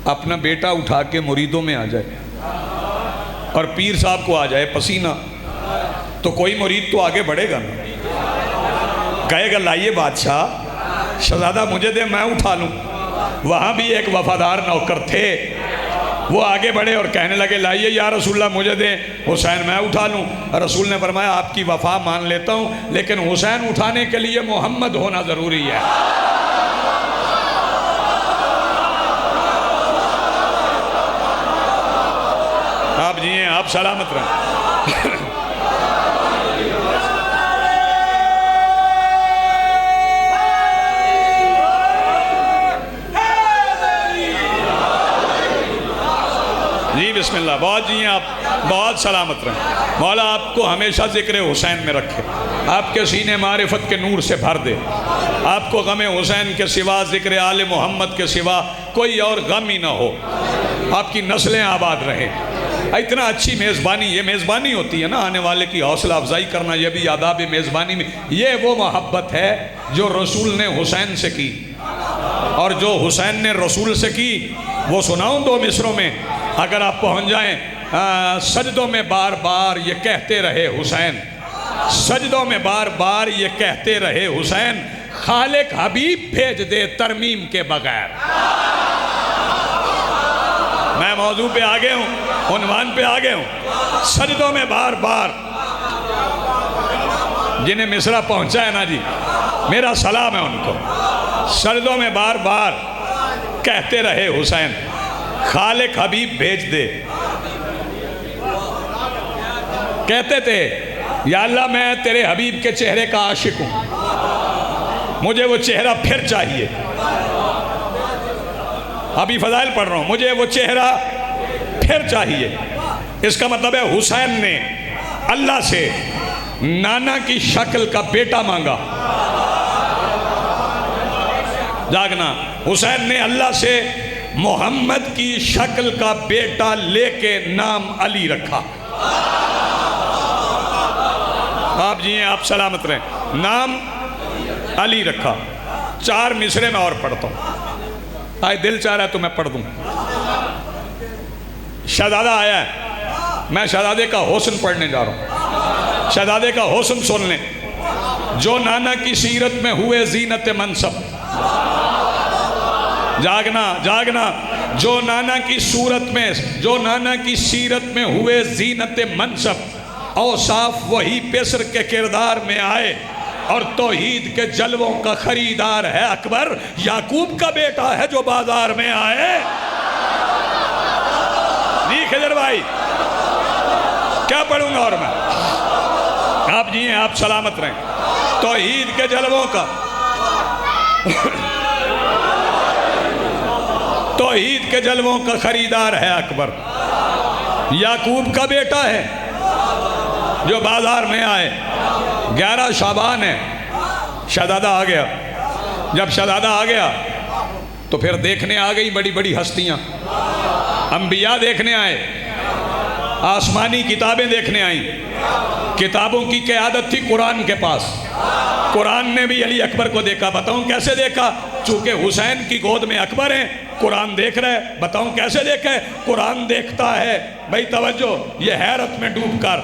اپنا بیٹا اٹھا کے مریدوں میں آ جائے اور پیر صاحب کو آ جائے پسینہ، تو کوئی مرید تو آگے بڑھے گا نا، کہے گا لائیے بادشاہ، شہزادہ مجھے دے میں اٹھا لوں۔ وہاں بھی ایک وفادار نوکر تھے، وہ آگے بڑھے اور کہنے لگے لائیے یا رسول اللہ مجھے دیں، حسین میں اٹھا لوں۔ رسول نے فرمایا آپ کی وفا مان لیتا ہوں، لیکن حسین اٹھانے کے لیے محمد ہونا ضروری ہے۔ آپ جی ہیں، آپ سلامت رہیں۔ جی بسم اللہ، بہت جی ہیں آپ، بہت سلامت رہیں۔ مولا آپ کو ہمیشہ ذکر حسین میں رکھے، آپ کے سینے معرفت کے نور سے بھر دے، آپ کو غم حسین کے سوا، ذکر آل محمد کے سوا کوئی اور غم ہی نہ ہو، آپ کی نسلیں آباد رہیں۔ اتنا اچھی میزبانی، یہ میزبانی ہوتی ہے نا، آنے والے کی حوصلہ افزائی کرنا، یہ بھی آداب میزبانی میں۔ یہ وہ محبت ہے جو رسول نے حسین سے کی، اور جو حسین نے رسول سے کی وہ سناؤں دو مصروں میں، اگر آپ پہنچ جائیں۔ سجدوں میں بار بار یہ کہتے رہے حسین، سجدوں میں بار بار یہ کہتے رہے حسین، خالق حبیب بھیج دے ترمیم کے بغیر۔ میں موضوع پہ آگے ہوں، عنوان پہ آگے ہوں۔ سجدوں میں بار بار، جنہیں مصرع پہنچا ہے نا جی، میرا سلام ہے ان کو۔ سجدوں میں بار بار کہتے رہے حسین، خالق حبیب بھیج دے۔ کہتے تھے یا اللہ میں تیرے حبیب کے چہرے کا عاشق ہوں، مجھے وہ چہرہ پھر چاہیے۔ ابھی فضائل پڑھ رہا ہوں، مجھے وہ چہرہ پھر چاہیے۔ اس کا مطلب ہے حسین نے اللہ سے نانا کی شکل کا بیٹا مانگا۔ جاگنا، حسین نے اللہ سے محمد کی شکل کا بیٹا لے کے نام علی رکھا۔ آپ جی ہیں، آپ سلامت رہیں۔ نام علی رکھا۔ 4 مصرے میں اور پڑھتا ہوں، آئے دل چاہ رہا ہے تو میں پڑھ دوں۔ شہزادہ آیا ہے، میں شہزادے کا حسن پڑھنے جا رہا ہوں۔ شہزادے کا حسن سن لیں۔ جو نانا کی سیرت میں ہوئے زینت منصب، جاگنا جاگنا، جو نانا کی صورت میں، جو نانا کی سیرت میں ہوئے زینت منصب، اوصاف وہی پسر کے کردار میں آئے، اور توحید کے جلووں کا خریدار ہے اکبر، یعقوب کا بیٹا ہے جو بازار میں آئے۔ جی خضر بھائی، کیا پڑھوں گا اور میں؟ آپ جی ہیں، آپ سلامت رہیں۔ توحید کے جلووں کا، توحید کے جلووں کا خریدار ہے اکبر، یعقوب کا بیٹا ہے جو بازار میں آئے۔ 11 شعبان ہے، شہزادہ آ گیا۔ جب شہزادہ آ گیا تو پھر دیکھنے آ گئی بڑی بڑی ہستیاں، انبیاء دیکھنے آئے، آسمانی کتابیں دیکھنے آئیں۔ کتابوں کی قیادت تھی قرآن کے پاس۔ قرآن نے بھی علی اکبر کو دیکھا۔ بتاؤں کیسے دیکھا؟ چونکہ حسین کی گود میں اکبر ہیں، قرآن دیکھ رہے۔ بتاؤں کیسے دیکھے؟ قرآن دیکھتا ہے، بھائی توجہ، یہ حیرت میں ڈوب کر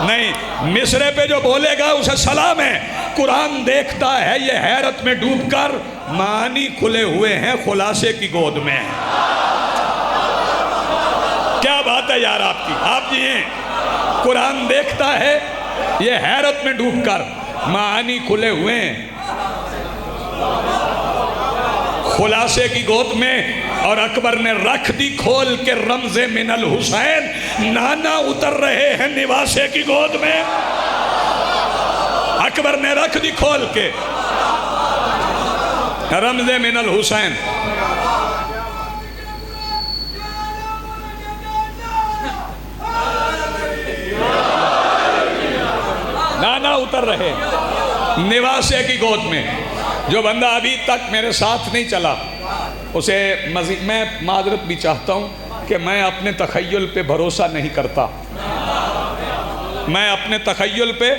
نہیں، مصرے پہ جو بولے گا اسے سلام ہے۔ قرآن دیکھتا ہے یہ حیرت میں ڈوب کر، معانی کھلے ہوئے ہیں خلاصے کی گود میں۔ کیا بات ہے یار آپ کی، آپ جی ہیں۔ قرآن دیکھتا ہے یہ حیرت میں ڈوب کر، معانی کھلے ہوئے ہیں خلاصے کی گود میں، اور اکبر نے رکھ دی کھول کے رمز من الحسین، نانا اتر رہے ہیں نواسے کی گود میں۔ اکبر نے رکھ دی کھول کے رمز من الحسین۔ نانا اتر رہے نواسے کی گود میں۔ جو بندہ ابھی تک میرے ساتھ نہیں چلا اسے مزید، میں معذرت بھی چاہتا ہوں کہ میں اپنے تخیل پہ بھروسہ نہیں کرتا، میں اپنے تخیل پہ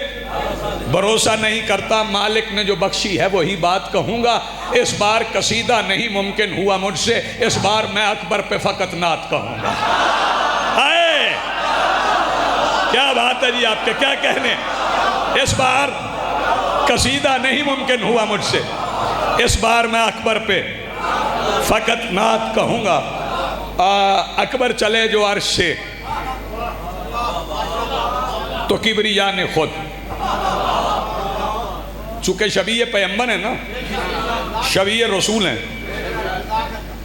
بھروسہ نہیں کرتا۔ مالک نے جو بخشی ہے وہی بات کہوں گا۔ اس بار قصیدہ نہیں ممکن ہوا مجھ سے، اس بار میں اکبر پہ فقط نعت کہوں گا۔ کیا بات ہے جی، آپ کے کیا کہنے، اس بار قصیدہ نہیں ممکن ہوا مجھ سے، اس بار میں اکبر پہ فقط نعت کہوں گا۔ اکبر چلے جو عرش سے تو کبریا نے خود، چونکہ شبیہ پیغمبر ہیں نا، شبیہ رسول ہیں،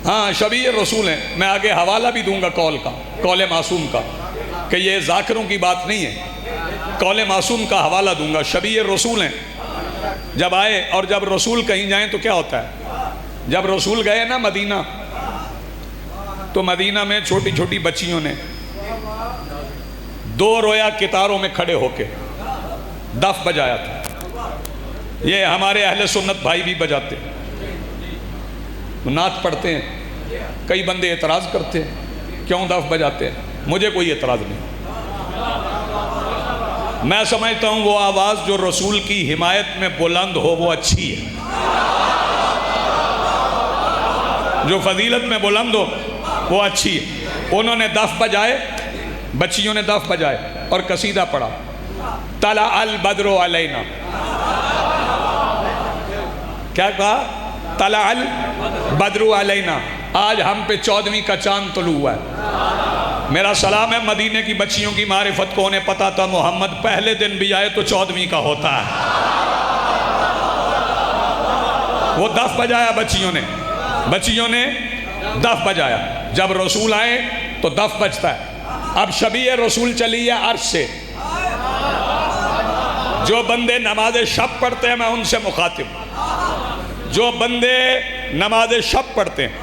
ہاں شبیہ رسول ہیں۔ میں آگے حوالہ بھی دوں گا قول معصوم کا، کہ یہ ذاکروں کی بات نہیں ہے، قول معصوم کا حوالہ دوں گا۔ شبیہ رسول ہیں، جب آئے اور جب رسول کہیں جائیں تو کیا ہوتا ہے، جب رسول گئے نا مدینہ، تو مدینہ میں چھوٹی چھوٹی بچیوں نے 2 رویا کتاروں میں کھڑے ہو کے دف بجایا تھا۔ یہ ہمارے اہل سنت بھائی بھی بجاتے ہیں، نعت پڑھتے ہیں، کئی بندے اعتراض کرتے ہیں کیوں دف بجاتے ہیں، مجھے کوئی اعتراض نہیں۔ میں سمجھتا ہوں وہ آواز جو رسول کی حمایت میں بلند ہو وہ اچھی ہے، جو فضیلت میں بلند ہو وہ اچھی ہے۔ انہوں نے دف بجائے، بچیوں نے دف بجائے اور قصیدہ پڑھا، طلع البدر علینا، کیا کہا؟ طلع البدر علینا، آج ہم پہ 14ویں کا چاند طلوع ہوا ہے۔ میرا سلام ہے مدینے کی بچیوں کی معرفت کو، انہیں پتا تھا محمد پہلے دن بھی آئے تو 14ویں کا ہوتا ہے۔ وہ دف بجایا بچیوں نے دف بجایا، جب رسول آئے تو دف بجتا ہے۔ اب شبیہ رسول چلی ہے عرش سے، جو بندے نماز شب پڑھتے ہیں میں ان سے مخاطب ہوں، جو بندے نماز شب پڑھتے ہیں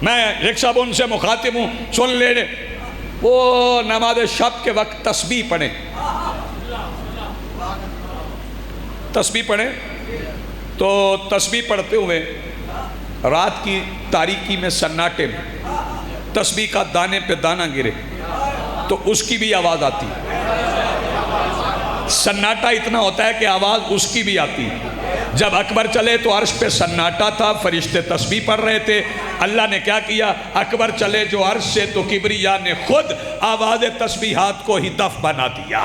میں ایک صاحب ان سے مخاطب ہوں، سن لے وہ نماز شب کے وقت تسبیح پڑھیں، تو تسبیح پڑھتے ہوئے رات کی تاریکی میں سناٹے میں تسبیح کا دانے پہ دانہ گرے تو اس کی بھی آواز آتی ہے۔ سناٹا اتنا ہوتا ہے کہ آواز اس کی بھی آتی ہے۔ جب اکبر چلے تو عرش پہ سناٹا تھا، فرشتے تسبیح پڑھ رہے تھے۔ اللہ نے کیا کیا؟ اکبر چلے جو عرش سے تو کبریا نے خود آواز تسبیحات کو ہی دف بنا دیا۔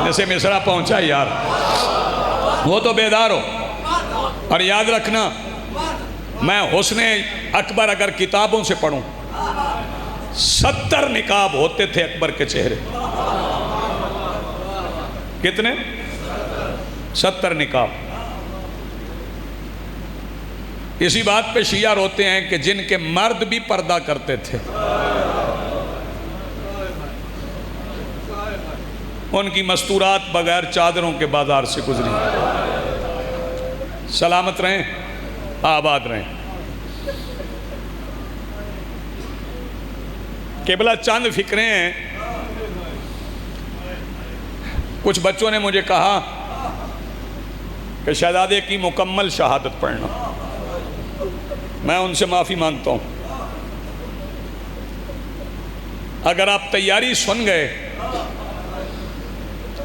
جیسے مصرع پہنچا یار، وہ تو بیدار ہو۔ اور یاد رکھنا، میں حسن اکبر اگر کتابوں سے پڑھوں 70 نقاب ہوتے تھے اکبر کے چہرے۔ کتنے؟ 70 نقاب۔ اسی بات پہ شیعہ روتے ہیں کہ جن کے مرد بھی پردہ کرتے تھے ان کی مستورات بغیر چادروں کے بازار سے گزری۔ سلامت رہیں، آباد رہیں۔ قبلہ چند فکریں ہیں۔ کچھ بچوں نے مجھے کہا کہ شہزادے کی مکمل شہادت پڑھنا، میں ان سے معافی مانگتا ہوں۔ اگر آپ تیاری سن گئے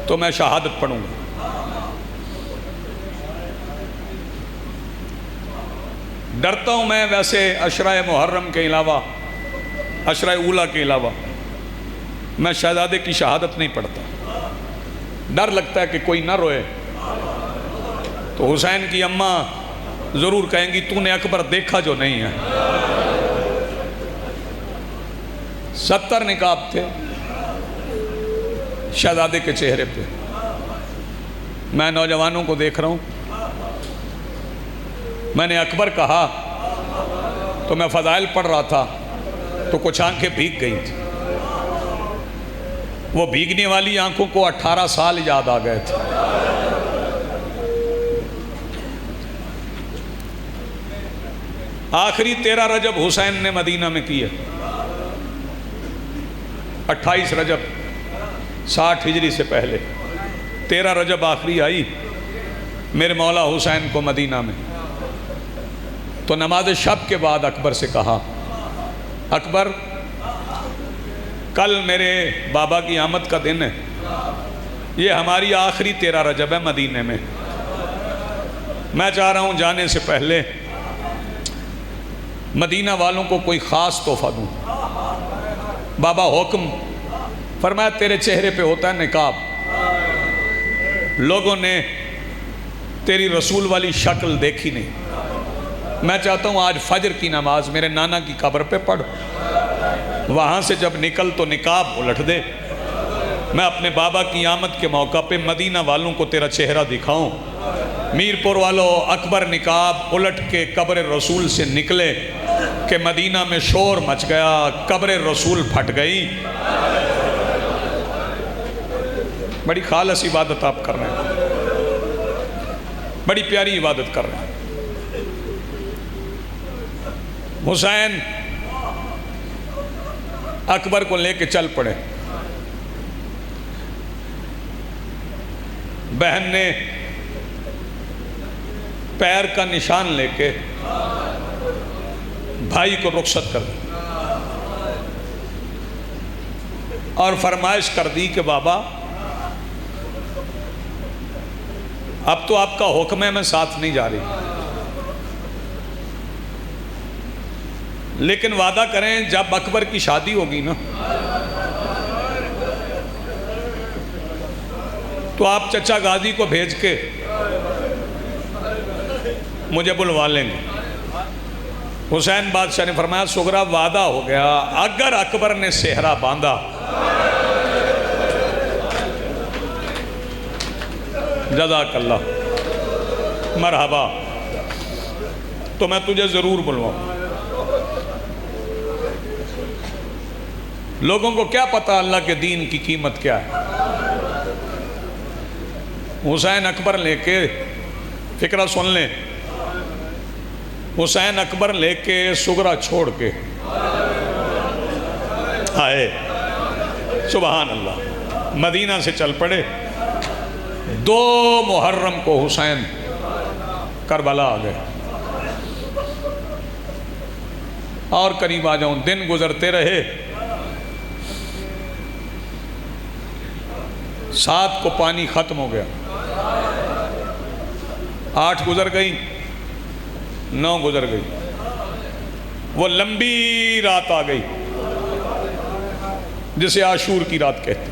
تو میں شہادت پڑھوں گا۔ ڈرتا ہوں میں ویسے عشرہ محرم کے علاوہ، عشرہ اولیٰ کے علاوہ میں شہزادے کی شہادت نہیں پڑھتا۔ ڈر لگتا ہے کہ کوئی نہ روئے تو حسین کی اماں ضرور کہیں گی تو نے اکبر دیکھا جو نہیں ہے۔ 70 نقاب تھے شہزادے کے چہرے پہ۔ میں نوجوانوں کو دیکھ رہا ہوں، میں نے اکبر کہا تو میں فضائل پڑھ رہا تھا تو کچھ آنکھیں بھیگ گئی تھی۔ وہ بھیگنے والی آنکھوں کو 18 سال یاد آ گئے تھے۔ آخری 13 رجب حسین نے مدینہ میں کی ہے، 28 رجب 60 ہجری سے پہلے 13 رجب آخری آئی میرے مولا حسین کو مدینہ میں۔ تو نماز شب کے بعد اکبر سے کہا، اکبر کل میرے بابا کی آمد کا دن ہے، یہ ہماری آخری 13 رجب ہے مدینے میں، میں چاہ رہا ہوں جانے سے پہلے مدینہ والوں کو کوئی خاص تحفہ دوں۔ بابا حکم فرمایا تیرے چہرے پہ ہوتا ہے نقاب، لوگوں نے تیری رسول والی شکل دیکھی نہیں، میں چاہتا ہوں آج فجر کی نماز میرے نانا کی قبر پہ پڑھ، وہاں سے جب نکل تو نقاب الٹ دے، میں اپنے بابا کی آمد کے موقع پہ مدینہ والوں کو تیرا چہرہ دکھاؤں۔ میرپور والوں اکبر نقاب الٹ کے قبر رسول سے نکلے کہ مدینہ میں شور مچ گیا، قبر رسول پھٹ گئی۔ بڑی خالص عبادت آپ کر رہے ہیں، بڑی پیاری عبادت کر رہے ہیں۔ حسین اکبر کو لے کے چل پڑے، بہن نے پیر کا نشان لے کے بھائی کو رخصت کر دی اور فرمائش کر دی کہ بابا اب تو آپ کا حکم ہے، میں ساتھ نہیں جا رہی، لیکن وعدہ کریں جب اکبر کی شادی ہوگی نا تو آپ چچا غازی کو بھیج کے مجھے بلوا لیں گے۔ حسین بادشاہ نے فرمایا سغرا وعدہ ہو گیا، اگر اکبر نے صحرا باندھا جزاک اللہ مرحبا تو میں تجھے ضرور بلواؤں۔ لوگوں کو کیا پتا اللہ کے دین کی قیمت کیا ہے۔ حسین اکبر لے کے، فکرہ سن لیں، حسین اکبر لے کے سغرا چھوڑ کے آئے، سبحان اللہ، مدینہ سے چل پڑے۔ 2 محرم کو حسین کربلا آ گئے، اور قریب آ جاؤں، دن گزرتے رہے، 7 کو پانی ختم ہو گیا، 8 گزر گئی، 9 گزر گئی، وہ لمبی رات آ گئی جسے عاشور کی رات کہتے ہیں۔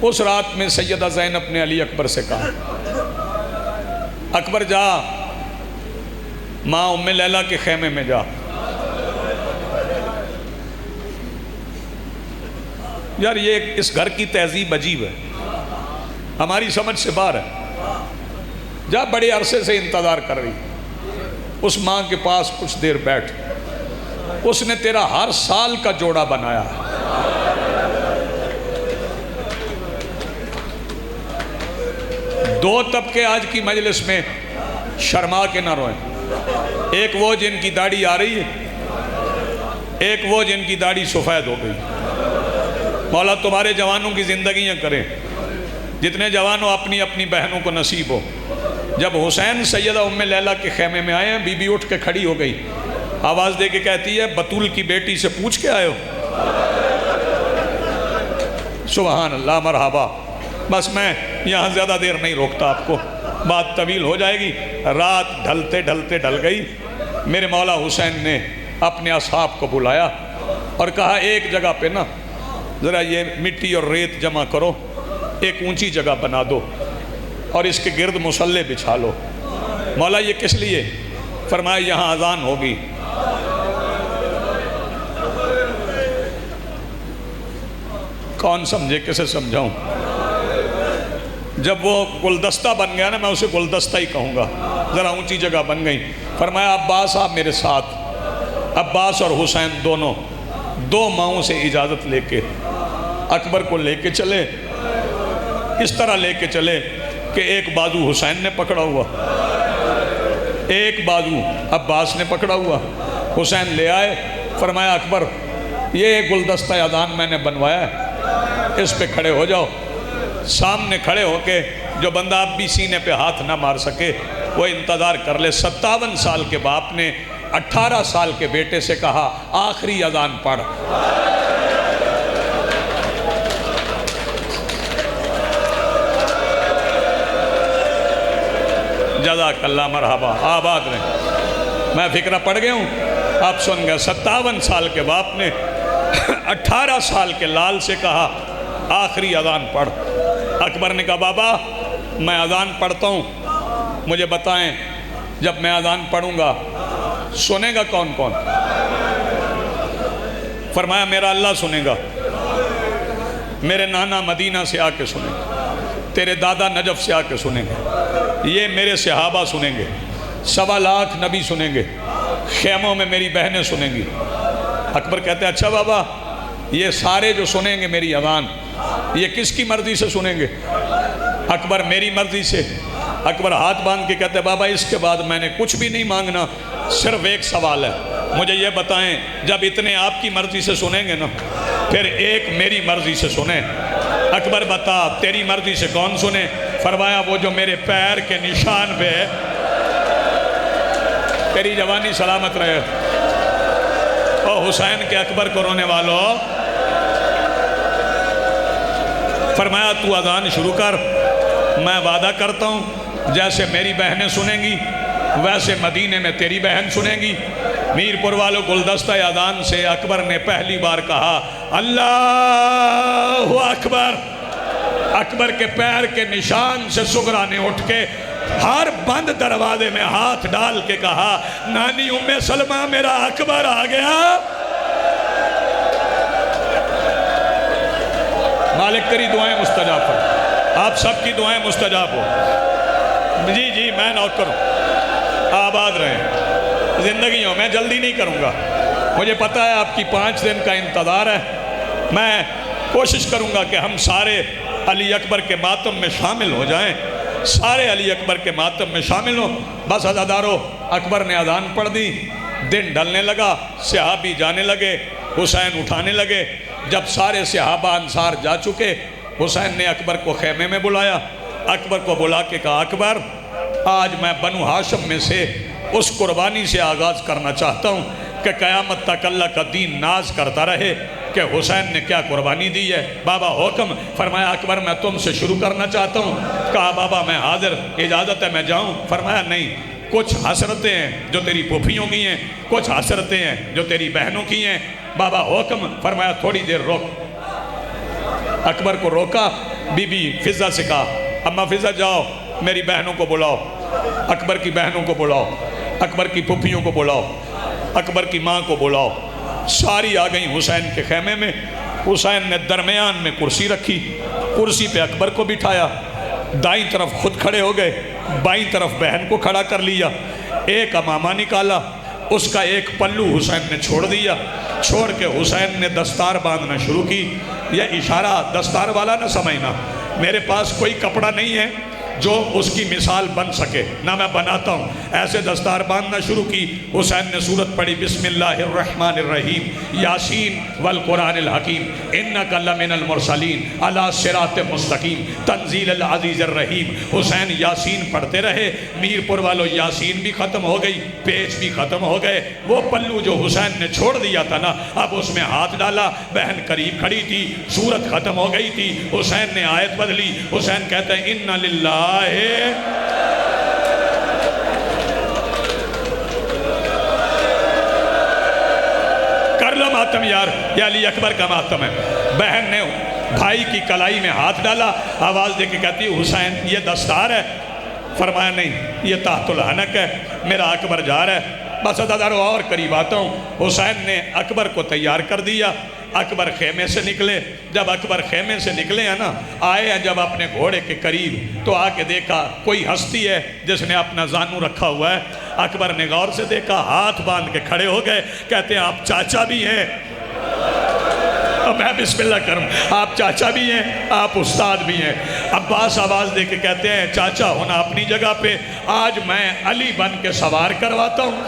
اس رات میں سیدہ زینب نے علی اکبر سے کہا اکبر جا ماں ام لیلہ کے خیمے میں جا۔ یار یہ اس گھر کی تہذیب عجیب ہے، ہماری سمجھ سے باہر ہے۔ جا بڑے عرصے سے انتظار کر رہی، اس ماں کے پاس کچھ دیر بیٹھ، اس نے تیرا ہر سال کا جوڑا بنایا ہے۔ دو طبقے آج کی مجلس میں شرما کے نہ روئیں، ایک وہ جن کی داڑھی آ رہی ہے، ایک وہ جن کی داڑھی سفید ہو گئی۔ مولا تمہارے جوانوں کی زندگیاں کریں، جتنے جوانوں اپنی اپنی بہنوں کو نصیب ہو۔ جب حسین سیدہ ام لیلہ کے خیمے میں آئے ہیں، بی بی اٹھ کے کھڑی ہو گئی، آواز دے کے کہتی ہے بطول کی بیٹی سے پوچھ کے آئے ہو؟ سبحان اللہ مرحبا۔ بس میں یہاں زیادہ دیر نہیں روکتا آپ کو، بات طویل ہو جائے گی۔ رات ڈھلتے ڈھلتے ڈھل گئی، میرے مولا حسین نے اپنے اصحاب کو بلایا اور کہا ایک جگہ پہ نا ذرا یہ مٹی اور ریت جمع کرو، ایک اونچی جگہ بنا دو اور اس کے گرد مصلے بچھا لو۔ مولا یہ کس لیے؟ فرمایا یہاں اذان ہوگی۔ کون سمجھے، کسے سمجھاؤں؟ جب وہ گلدستہ بن گیا نا، میں اسے گلدستہ ہی کہوں گا، ذرا اونچی جگہ بن گئی۔ فرمایا عباس آپ میرے ساتھ، عباس اور حسین دونوں 2 ماؤں سے اجازت لے کے اکبر کو لے کے چلے، اس طرح لے کے چلے کہ ایک بازو حسین نے پکڑا ہوا، ایک بازو عباس نے پکڑا ہوا۔ حسین لے آئے، فرمایا اکبر یہ گلدستہ اذان میں نے بنوایا ہے، اس پہ کھڑے ہو جاؤ۔ سامنے کھڑے ہو کے جو بندہ اب بھی سینے پہ ہاتھ نہ مار سکے وہ انتظار کر لے۔ 57 سال کے باپ نے 18 سال کے بیٹے سے کہا آخری اذان پڑھ۔ جزاک اللہ مرحبا، آباد رہیں۔ میں فکرہ پڑھ گیا ہوں، آپ سن گئے۔ 57 سال کے باپ نے 18 سال کے لال سے کہا آخری اذان پڑھ۔ اکبر نے کہا بابا میں اذان پڑھتا ہوں، مجھے بتائیں جب میں اذان پڑھوں گا سنے گا کون کون؟ فرمایا میرا اللہ سنے گا، میرے نانا مدینہ سے آ کے سنیں گے، تیرے دادا نجف سے آ کے سنیں گے، یہ میرے صحابہ سنیں گے، 1.25 لاکھ نبی سنیں گے، خیموں میں میری بہنیں سنیں گی۔ اکبر کہتے ہیں اچھا بابا یہ سارے جو سنیں گے میری اذان یہ کس کی مرضی سے سنیں گے؟ اکبر میری مرضی سے۔ اکبر ہاتھ باندھ کے کہتے ہیں بابا اس کے بعد میں نے کچھ بھی نہیں مانگنا، صرف ایک سوال ہے، مجھے یہ بتائیں جب اتنے آپ کی مرضی سے سنیں گے نا پھر ایک میری مرضی سے سنیں۔ اکبر بتا تیری مرضی سے کون سنے؟ فرمایا وہ جو میرے پیر کے نشان پہ ہے۔ تیری جوانی سلامت رہے۔ او حسین کے اکبر کو رونے والوں، فرمایا تو اذان شروع کر، میں وعدہ کرتا ہوں جیسے میری بہنیں سنیں گی ویسے مدینے میں تیری بہن سنیں گی۔ میر پور والوں گلدستہ اذان سے اکبر نے پہلی بار کہا اللہ اکبر۔ اکبر کے پیر کے نشان سے سغرا نے اٹھ کے ہر بند دروازے میں ہاتھ ڈال کے کہا نانی ام سلمہ میرا اکبر آ گیا۔ مالک تیری دعائیں مستجاب ہو، آپ سب کی دعائیں مستجاب ہو۔ جی میں نوکر ہوں، آباد رہیں زندگی ہو، میں جلدی نہیں کروں گا، مجھے پتہ ہے آپ کی 5 دن کا انتظار ہے، میں کوشش کروں گا کہ ہم سارے علی اکبر کے ماتم میں شامل ہو جائیں، سارے علی اکبر کے ماتم میں شامل ہوں۔ بس عزادارو اکبر نے اذان پڑھ دی، دن ڈھلنے لگا، صحابی جانے لگے، حسین اٹھانے لگے۔ جب سارے صحابہ انصار جا چکے حسین نے اکبر کو خیمے میں بلایا، اکبر کو بلا کے کہا اکبر آج میں بنو ہاشم میں سے اس قربانی سے آغاز کرنا چاہتا ہوں کہ قیامت تک اللہ کا دین ناز کرتا رہے کہ حسین نے کیا قربانی دی ہے۔ بابا حکم۔ فرمایا اکبر میں تم سے شروع کرنا چاہتا ہوں۔ کہا بابا میں حاضر، اجازت ہے میں جاؤں؟ فرمایا نہیں، کچھ حسرتیں ہیں جو تیری پھوپھیوں کی ہیں، کچھ حسرتیں ہیں جو تیری بہنوں کی ہیں۔ بابا حکم۔ فرمایا تھوڑی دیر روک۔ اکبر کو روکا، بی بی فضہ سے کہا اماں فضہ جاؤ میری بہنوں کو بلاؤ، اکبر کی بہنوں کو بلاؤ، اکبر کی پھوپھیوں کو بلاؤ، اکبر کی ماں کو بلاؤ۔ ساری آ گئیں حسین کے خیمے میں۔ حسین نے درمیان میں کرسی رکھی، کرسی پہ اکبر کو بٹھایا، دائیں طرف خود کھڑے ہو گئے، بائیں طرف بہن کو کھڑا کر لیا، ایک امامہ نکالا، اس کا ایک پلو حسین نے چھوڑ دیا، چھوڑ کے حسین نے دستار باندھنا شروع کی۔ یہ اشارہ دستار والا نہ سمجھنا، میرے پاس کوئی کپڑا نہیں ہے جو اس کی مثال بن سکے، نہ میں بناتا ہوں، ایسے دستار باندھنا شروع کی۔ حسین نے سورت پڑھی بسم اللہ الرحمن الرحیم یاسین والقرآن الحکیم انک لمن المرسلین علی صراط مستقیم تنزیل العزیز الرحیم۔ حسین یاسین پڑھتے رہے، میر پور والوں یاسین بھی ختم ہو گئی، پیج بھی ختم ہو گئے۔ وہ پلو جو حسین نے چھوڑ دیا تھا نا اب اس میں ہاتھ ڈالا، بہن قریب کھڑی تھی، سورت ختم ہو گئی تھی، حسین نے آیت بدلی۔ حسین کہتے ہیں ان للہ کر لو ماتم یار، یہ علی اکبر کا ماتم ہے۔ بہن نے بھائی کی کلائی میں ہاتھ ڈالا، آواز دے کے کہتی حسین یہ دستار ہے؟ فرمایا نہیں یہ تحت الحنک ہے، میرا اکبر جا رہا ہے۔ بس عزادارو اور قریب آتا ہوں۔ حسین نے اکبر کو تیار کر دیا، اکبر خیمے سے نکلے۔ جب اکبر خیمے سے نکلے ہیں نا، آئے ہیں جب اپنے گھوڑے کے قریب تو آ کے دیکھا کوئی ہستی ہے جس نے اپنا زانو رکھا ہوا ہے۔ اکبر نے غور سے دیکھا، ہاتھ باندھ کے کھڑے ہو گئے، کہتے ہیں آپ چاچا بھی ہیں؟ اب میں بسم اللہ کروں، آپ چاچا بھی ہیں، آپ استاد بھی ہیں۔ عباس آواز دے کے کہتے ہیں چاچا ہونا اپنی جگہ پہ، آج میں علی بن کے سوار کرواتا ہوں،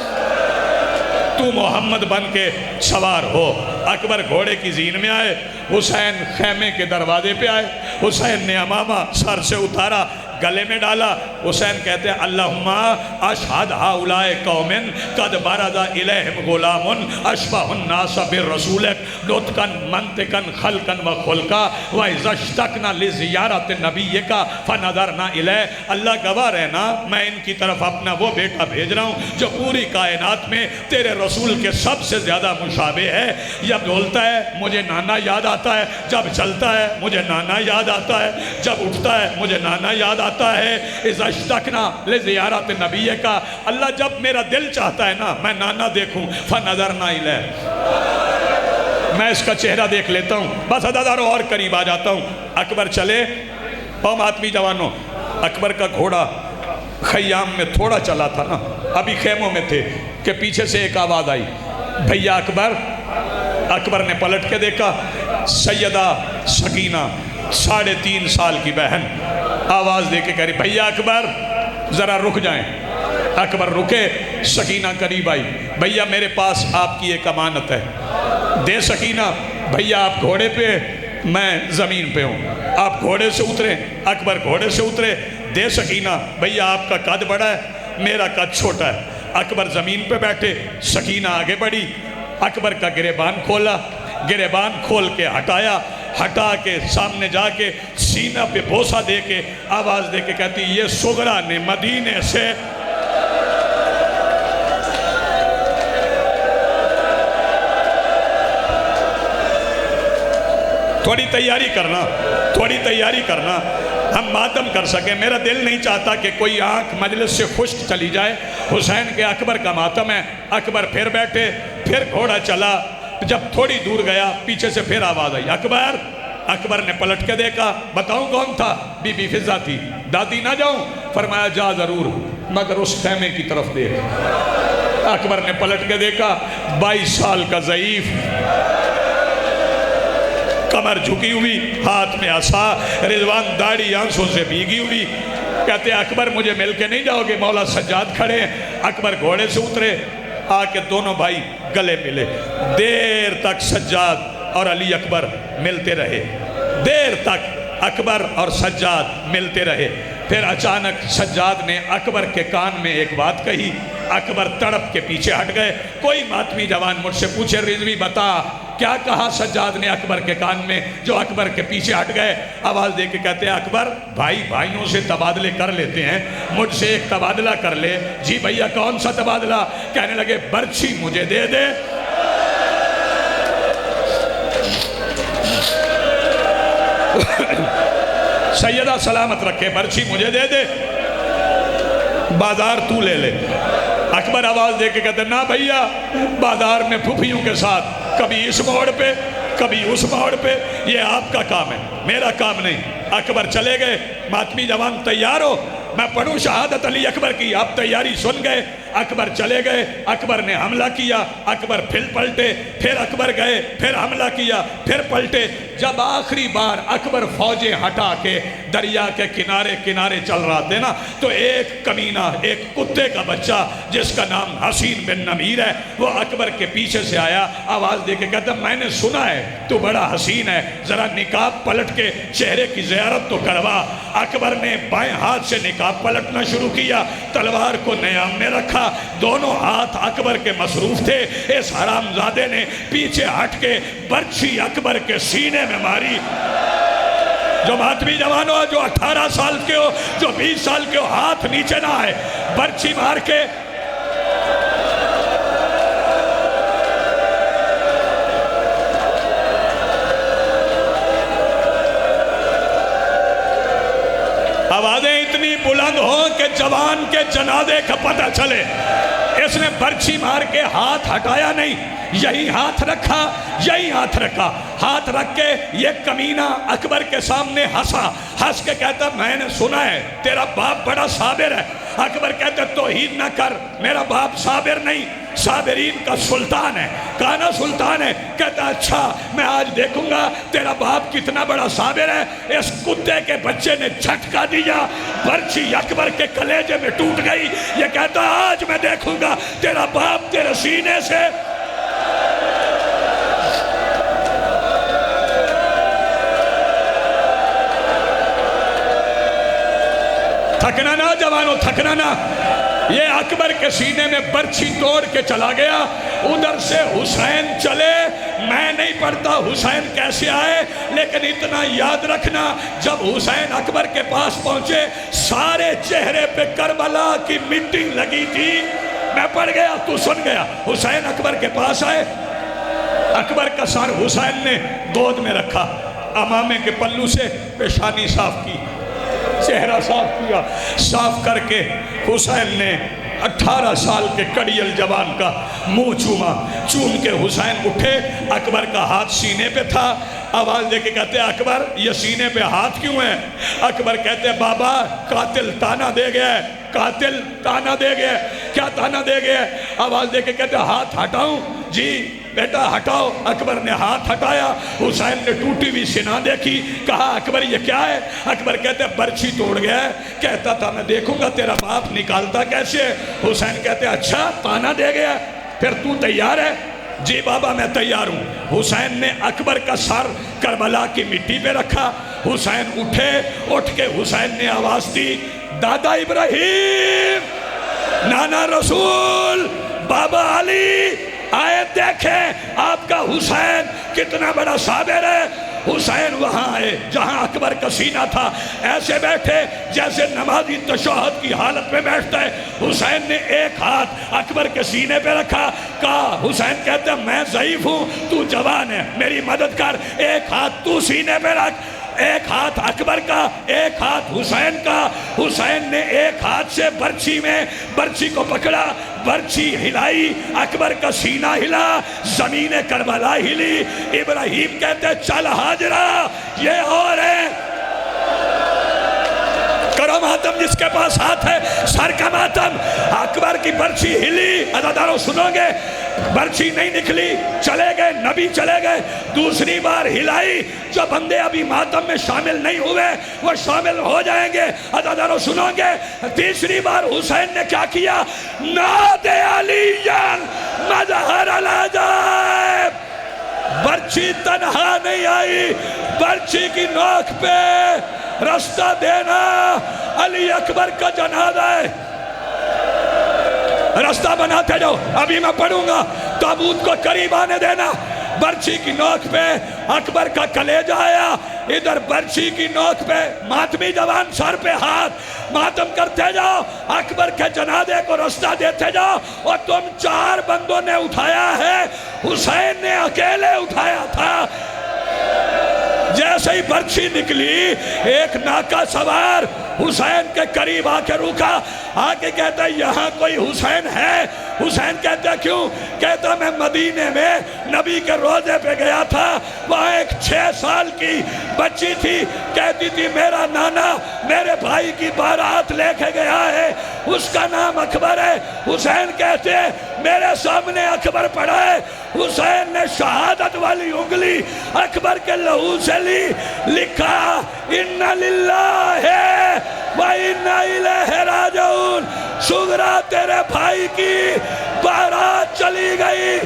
تو محمد بن کے سوار ہو۔ اکبر گھوڑے کی زین میں آئے، حسین خیمے کے دروازے پہ آئے، حسین نے امامہ سر سے اتارا، گلے میں ڈالا. حسین کہتے ہیں اللہم اشہد ہؤلاء قوم قد برز الیہم غلام اشبہ الناس بالرسولک نطقا منطقا خلقا وخلقا واذا اشتقنا لزیارت نبیک فنظرنا الیہ. اللہ گواہ رہنا میں ان کی طرف اپنا وہ بیٹا بھیج رہا ہوں جو پوری کائنات میں تیرے رسول کے سب سے زیادہ مشابہ ہے. جب بولتا ہے مجھے نانا یاد آتا ہے, جب چلتا ہے مجھے نانا یاد آتا ہے, جب اٹھتا ہے مجھے نانا یاد آتا ہے. اذا اشتقنا لزیارت نبیک, اللہ جب میرا دل چاہتا ہے نا میں نانا دیکھوں فنظرنا الیہ, میں اس کا چہرہ دیکھ لیتا ہوں, بس اداداروں اور قریب آ جاتا ہوں. اکبر چلے, قوم آدمی جوانوں, اکبر کا گھوڑا خیام میں تھوڑا چلا تھا نا, ابھی خیموں میں تھے کہ پیچھے سے ایک آواز آئی, بھیا اکبر. اکبر نے پلٹ کے دیکھا, سیدہ سکینہ 3.5 سال کی بہن آواز دے کے کہہ رہی بھیا اکبر ذرا رک جائیں. اکبر رکے, سکینہ قریب آئی, بھیا میرے پاس آپ کی ایک امانت ہے, دے سکینہ. بھیا آپ گھوڑے پہ, میں زمین پہ ہوں, آپ گھوڑے سے اترے. اکبر گھوڑے سے اترے, دے سکینہ. بھیا آپ کا قد بڑا ہے, میرا قد چھوٹا ہے. اکبر زمین پہ بیٹھے, سکینہ آگے بڑھی, اکبر کا گریبان کھولا, گریبان کھول کے ہٹایا, ہٹا کے سامنے جا کے سینہ پہ بوسہ دے کے آواز دے کے کہتی یہ سغرا نے مدینے سے. تھوڑی تیاری کرنا, تھوڑی تیاری کرنا, ہم ماتم کر سکیں. میرا دل نہیں چاہتا کہ کوئی آنکھ مجلس سے خشک چلی جائے. حسین کے اکبر کا ماتم ہے. اکبر پھر بیٹھے, پھر گھوڑا چلا. جب تھوڑی دور گیا پیچھے سے پھر آواز آئی اکبر. اکبر نے پلٹ کے دیکھا, بتاؤں کون تھا؟ بی بی فضہ تھی. دادی نہ جاؤں؟ فرمایا جا ضرور, مگر اس خیمے کی طرف دیکھ. اکبر نے پلٹ کے دیکھا, 22 سال کا ضعیف, کمر جھکی ہوئی, ہاتھ میں عصا, رضوان داڑھی آنسوں سے بھیگی ہوئی. کہتے ہیں اکبر مجھے مل کے نہیں جاؤ گے؟ مولا سجاد کھڑے ہیں. اکبر گھوڑے سے اترے, آ کے دونوں بھائی گلے ملے. دیر تک سجاد اور علی اکبر ملتے رہے, دیر تک اکبر اور سجاد ملتے رہے. پھر اچانک سجاد نے اکبر کے کان میں ایک بات کہی. اکبر تڑپ کے پیچھے ہٹ گئے. کوئی ماتمی جوان مجھ سے پوچھے رضوی بتا کیا کہا سجاد نے اکبر کے کان میں, جو اکبر کے پیچھے ہٹ گئے. آواز دے کے کہتے ہیں اکبر بھائی بھائیوں سے تبادلے کر لیتے ہیں, مجھ سے ایک تبادلہ کر لے. جی بھیا کون سا تبادلہ؟ کہنے لگے برچھی مجھے دے دے. سیدہ سلامت رکھے, برچھی مجھے دے دے, بازار تو لے لے. اکبر آواز دے کے کہتے ہیں نا بھیا, بازار میں پھوپھیوں کے ساتھ کبھی اس موڑ پہ کبھی اس موڑ پہ, یہ آپ کا کام ہے, میرا کام نہیں. اکبر چلے گئے. ماتمی جوان تیار ہو, میں پڑھوں شہادت علی اکبر کی. آپ تیاری سن گئے. اکبر چلے گئے. اکبر نے حملہ کیا. اکبر پھر پلٹے, پھر اکبر گئے, پھر حملہ کیا, پھر پلٹے. جب آخری بار اکبر فوجیں ہٹا کے دریا کے کنارے کنارے چل رہا تھے نا, تو ایک کمینہ, ایک کتے کا بچہ جس کا نام حسین بن نمیر ہے, وہ اکبر کے پیچھے سے آیا. آواز دے کے کہتا میں نے سنا ہے تو بڑا حسین ہے, ذرا نقاب پلٹ کے چہرے کی زیارت تو کروا. اکبر نے بائیں ہاتھ سے نقاب پلٹنا شروع کیا, تلوار کو نیام میں رکھا. دونوں ہاتھ اکبر کے مصروف تھے. اس حرامزادے نے پیچھے ہٹ کے برچھی اکبر کے سینے میں ماری. جو ماتمی جوان ہو, جو 18 سال کے ہو, جو 20 سال کے ہو, ہاتھ نیچے نہ آئے, برچھی مار کے. آوازیں اتنی بلند ہوں کہ جوان کے جنازے کا پتہ چلے. اس نے برچھی مار کے ہاتھ ہٹایا نہیں, یہی ہاتھ رکھا, یہی ہاتھ رکھا. ہاتھ رکھ کے یہ کمینہ اکبر کے سامنے ہنسا. ہنس کے کہتا میں نے سنا ہے تیرا باپ بڑا صابر ہے. اکبر کہتا توہین نہ کر, میرا باپ صابر نہیں, صابرین کا سلطان ہے. کانا سلطان ہے. کہتا اچھا میں آج دیکھوں گا تیرا باپ کتنا بڑا صابر ہے. اس کتے کے بچے نے جھٹکا دیا, برچھی اکبر کے کلیجے میں ٹوٹ گئی. یہ کہتا آج میں دیکھوں گا تیرا باپ تیرے سینے سے. تھکنا نہ جوانوں، تھکنا نہ۔ یہ اکبر کے سینے میں برچھی توڑ کے چلا گیا، ادھر سے حسین چلے، میں نہیں پڑھتا حسین کیسے آئے، لیکن اتنا یاد رکھنا جب حسین اکبر کے پاس پہنچے سارے چہرے پہ کربلا کی مٹی لگی تھی۔ میں پڑھ گیا تو سن گیا۔ حسین اکبر کے پاس آئے، اکبر کا سر حسین نے گود میں رکھا، امامے کے پلو سے پیشانی صاف کی، چہرہ صاف کیا، صاف کر کے حسین نے 18 سال کے کڑیل جوان کا منہ چوما، چوم کے حسین اٹھے، اکبر کا ہاتھ سینے پہ تھا، آواز دے کے کہتے ہیں اکبر یہ سینے پہ ہاتھ کیوں ہے؟ اکبر کہتے ہیں بابا قاتل تانا دے گیا ہے، قاتل تانا دے گیا ہے۔ کیا تانا دے گیا ہے؟ آواز دے کے کہتے ہیں ہاتھ ہٹاؤں؟ جی بیٹا ہٹاؤ۔ اکبر نے ہاتھ ہٹایا، حسین نے ٹوٹی ہوئی سینہ دیکھی، کہا اکبر یہ کیا ہے؟ اکبر کہتے ہیں برچھی توڑ گیا ہے، کہتا تھا میں دیکھوں گا تیرا باپ نکالتا کیسے ہے۔ حسین کہتے ہیں اچھا تانا دے گیا ہے، پھر تو تیار ہے؟ جی بابا میں تیار ہوں۔ حسین نے اکبر کا سر کربلا کی مٹی پہ رکھا، حسین اٹھے، اٹھ کے حسین نے آواز دی دادا ابراہیم، نانا رسول، بابا علی آئے دیکھیں آپ کا حسین کتنا بڑا صابر ہے۔ حسین وہاں آئے جہاں اکبر کا سینہ تھا، ایسے بیٹھے جیسے نمازی تشہد کی حالت میں بیٹھتا ہے۔ حسین نے ایک ہاتھ اکبر کے سینے پہ رکھا، کہا حسین کہتے ہیں میں ضعیف ہوں، تو جوان ہے، میری مدد کر، ایک ہاتھ تو سینے پہ رکھ، ایک ہاتھ اکبر کا، ایک ہاتھ حسین کا۔ حسین نے ایک ہاتھ سے برچھی کو پکڑا، برچھی ہلائی، اکبر کا سینہ ہلا، زمین کربلا ہلی۔ ابراہیم کہتے ہیں چل ہاجرہ یہ اور ہے، کرو ماتم جس کے پاس ہاتھ ہے، سر کا ماتم۔ اکبر کی برچھی ہلی، عزاداروں سنو گے، برچھی نہیں نکلی، چلے گئے، نبی چلے گئے۔ دوسری بار ہلائی، جو بندے ابھی ماتم میں شامل نہیں ہوئے وہ شامل ہو جائیں گے، عزاداروں سنو گے۔ تیسری بار حسین نے کیا کیا؟ ناد علیاً مظہر العجائب۔ برچھی تنہا نہیں آئی، برچھی کی نوک پہ رستہ دینا علی اکبر کا جنازہ ہے، رستہ بناتے جاؤ، ابھی میں پڑھوں گا، تابوت کو قریب آنے دینا۔ برچھی کی نوک پہ اکبر کا کلیجہ آیا، ادھر برچھی کی نوک پہ ماتمی جوان سر پہ ہاتھ، ماتم کرتے جاؤ، اکبر کے جنازے کو رستہ دیتے جاؤ۔ اور تم 4 بندوں نے اٹھایا ہے، حسین نے اکیلے اٹھایا تھا۔ جیسے ہی برچھی نکلی، ایک ناکا سوار حسین کے قریب آ کے روکا، آگے کہتا ہے یہاں کوئی حسین ہے؟ حسین کہتا ہے کیوں؟ کہتا میں مدینے میں نبی کے روزے پہ گیا تھا، وہاں ایک 6 سال کی بچی تھی، کہتی تھی میرا نانا میرے بھائی کی بارات لے کے گیا ہے، اس کا نام اکبر ہے۔ حسین کہتے ہیں میرے سامنے اکبر پڑا ہے۔ حسین نے شہادت والی انگلی اکبر کے لہو سے لی، لکھا اِنَّ لِلَّهِ وَإِنَّ إِلَيْهِ رَاجِعُونَ۔ شگرا تیرے بھائی کی بارات چلی گئی،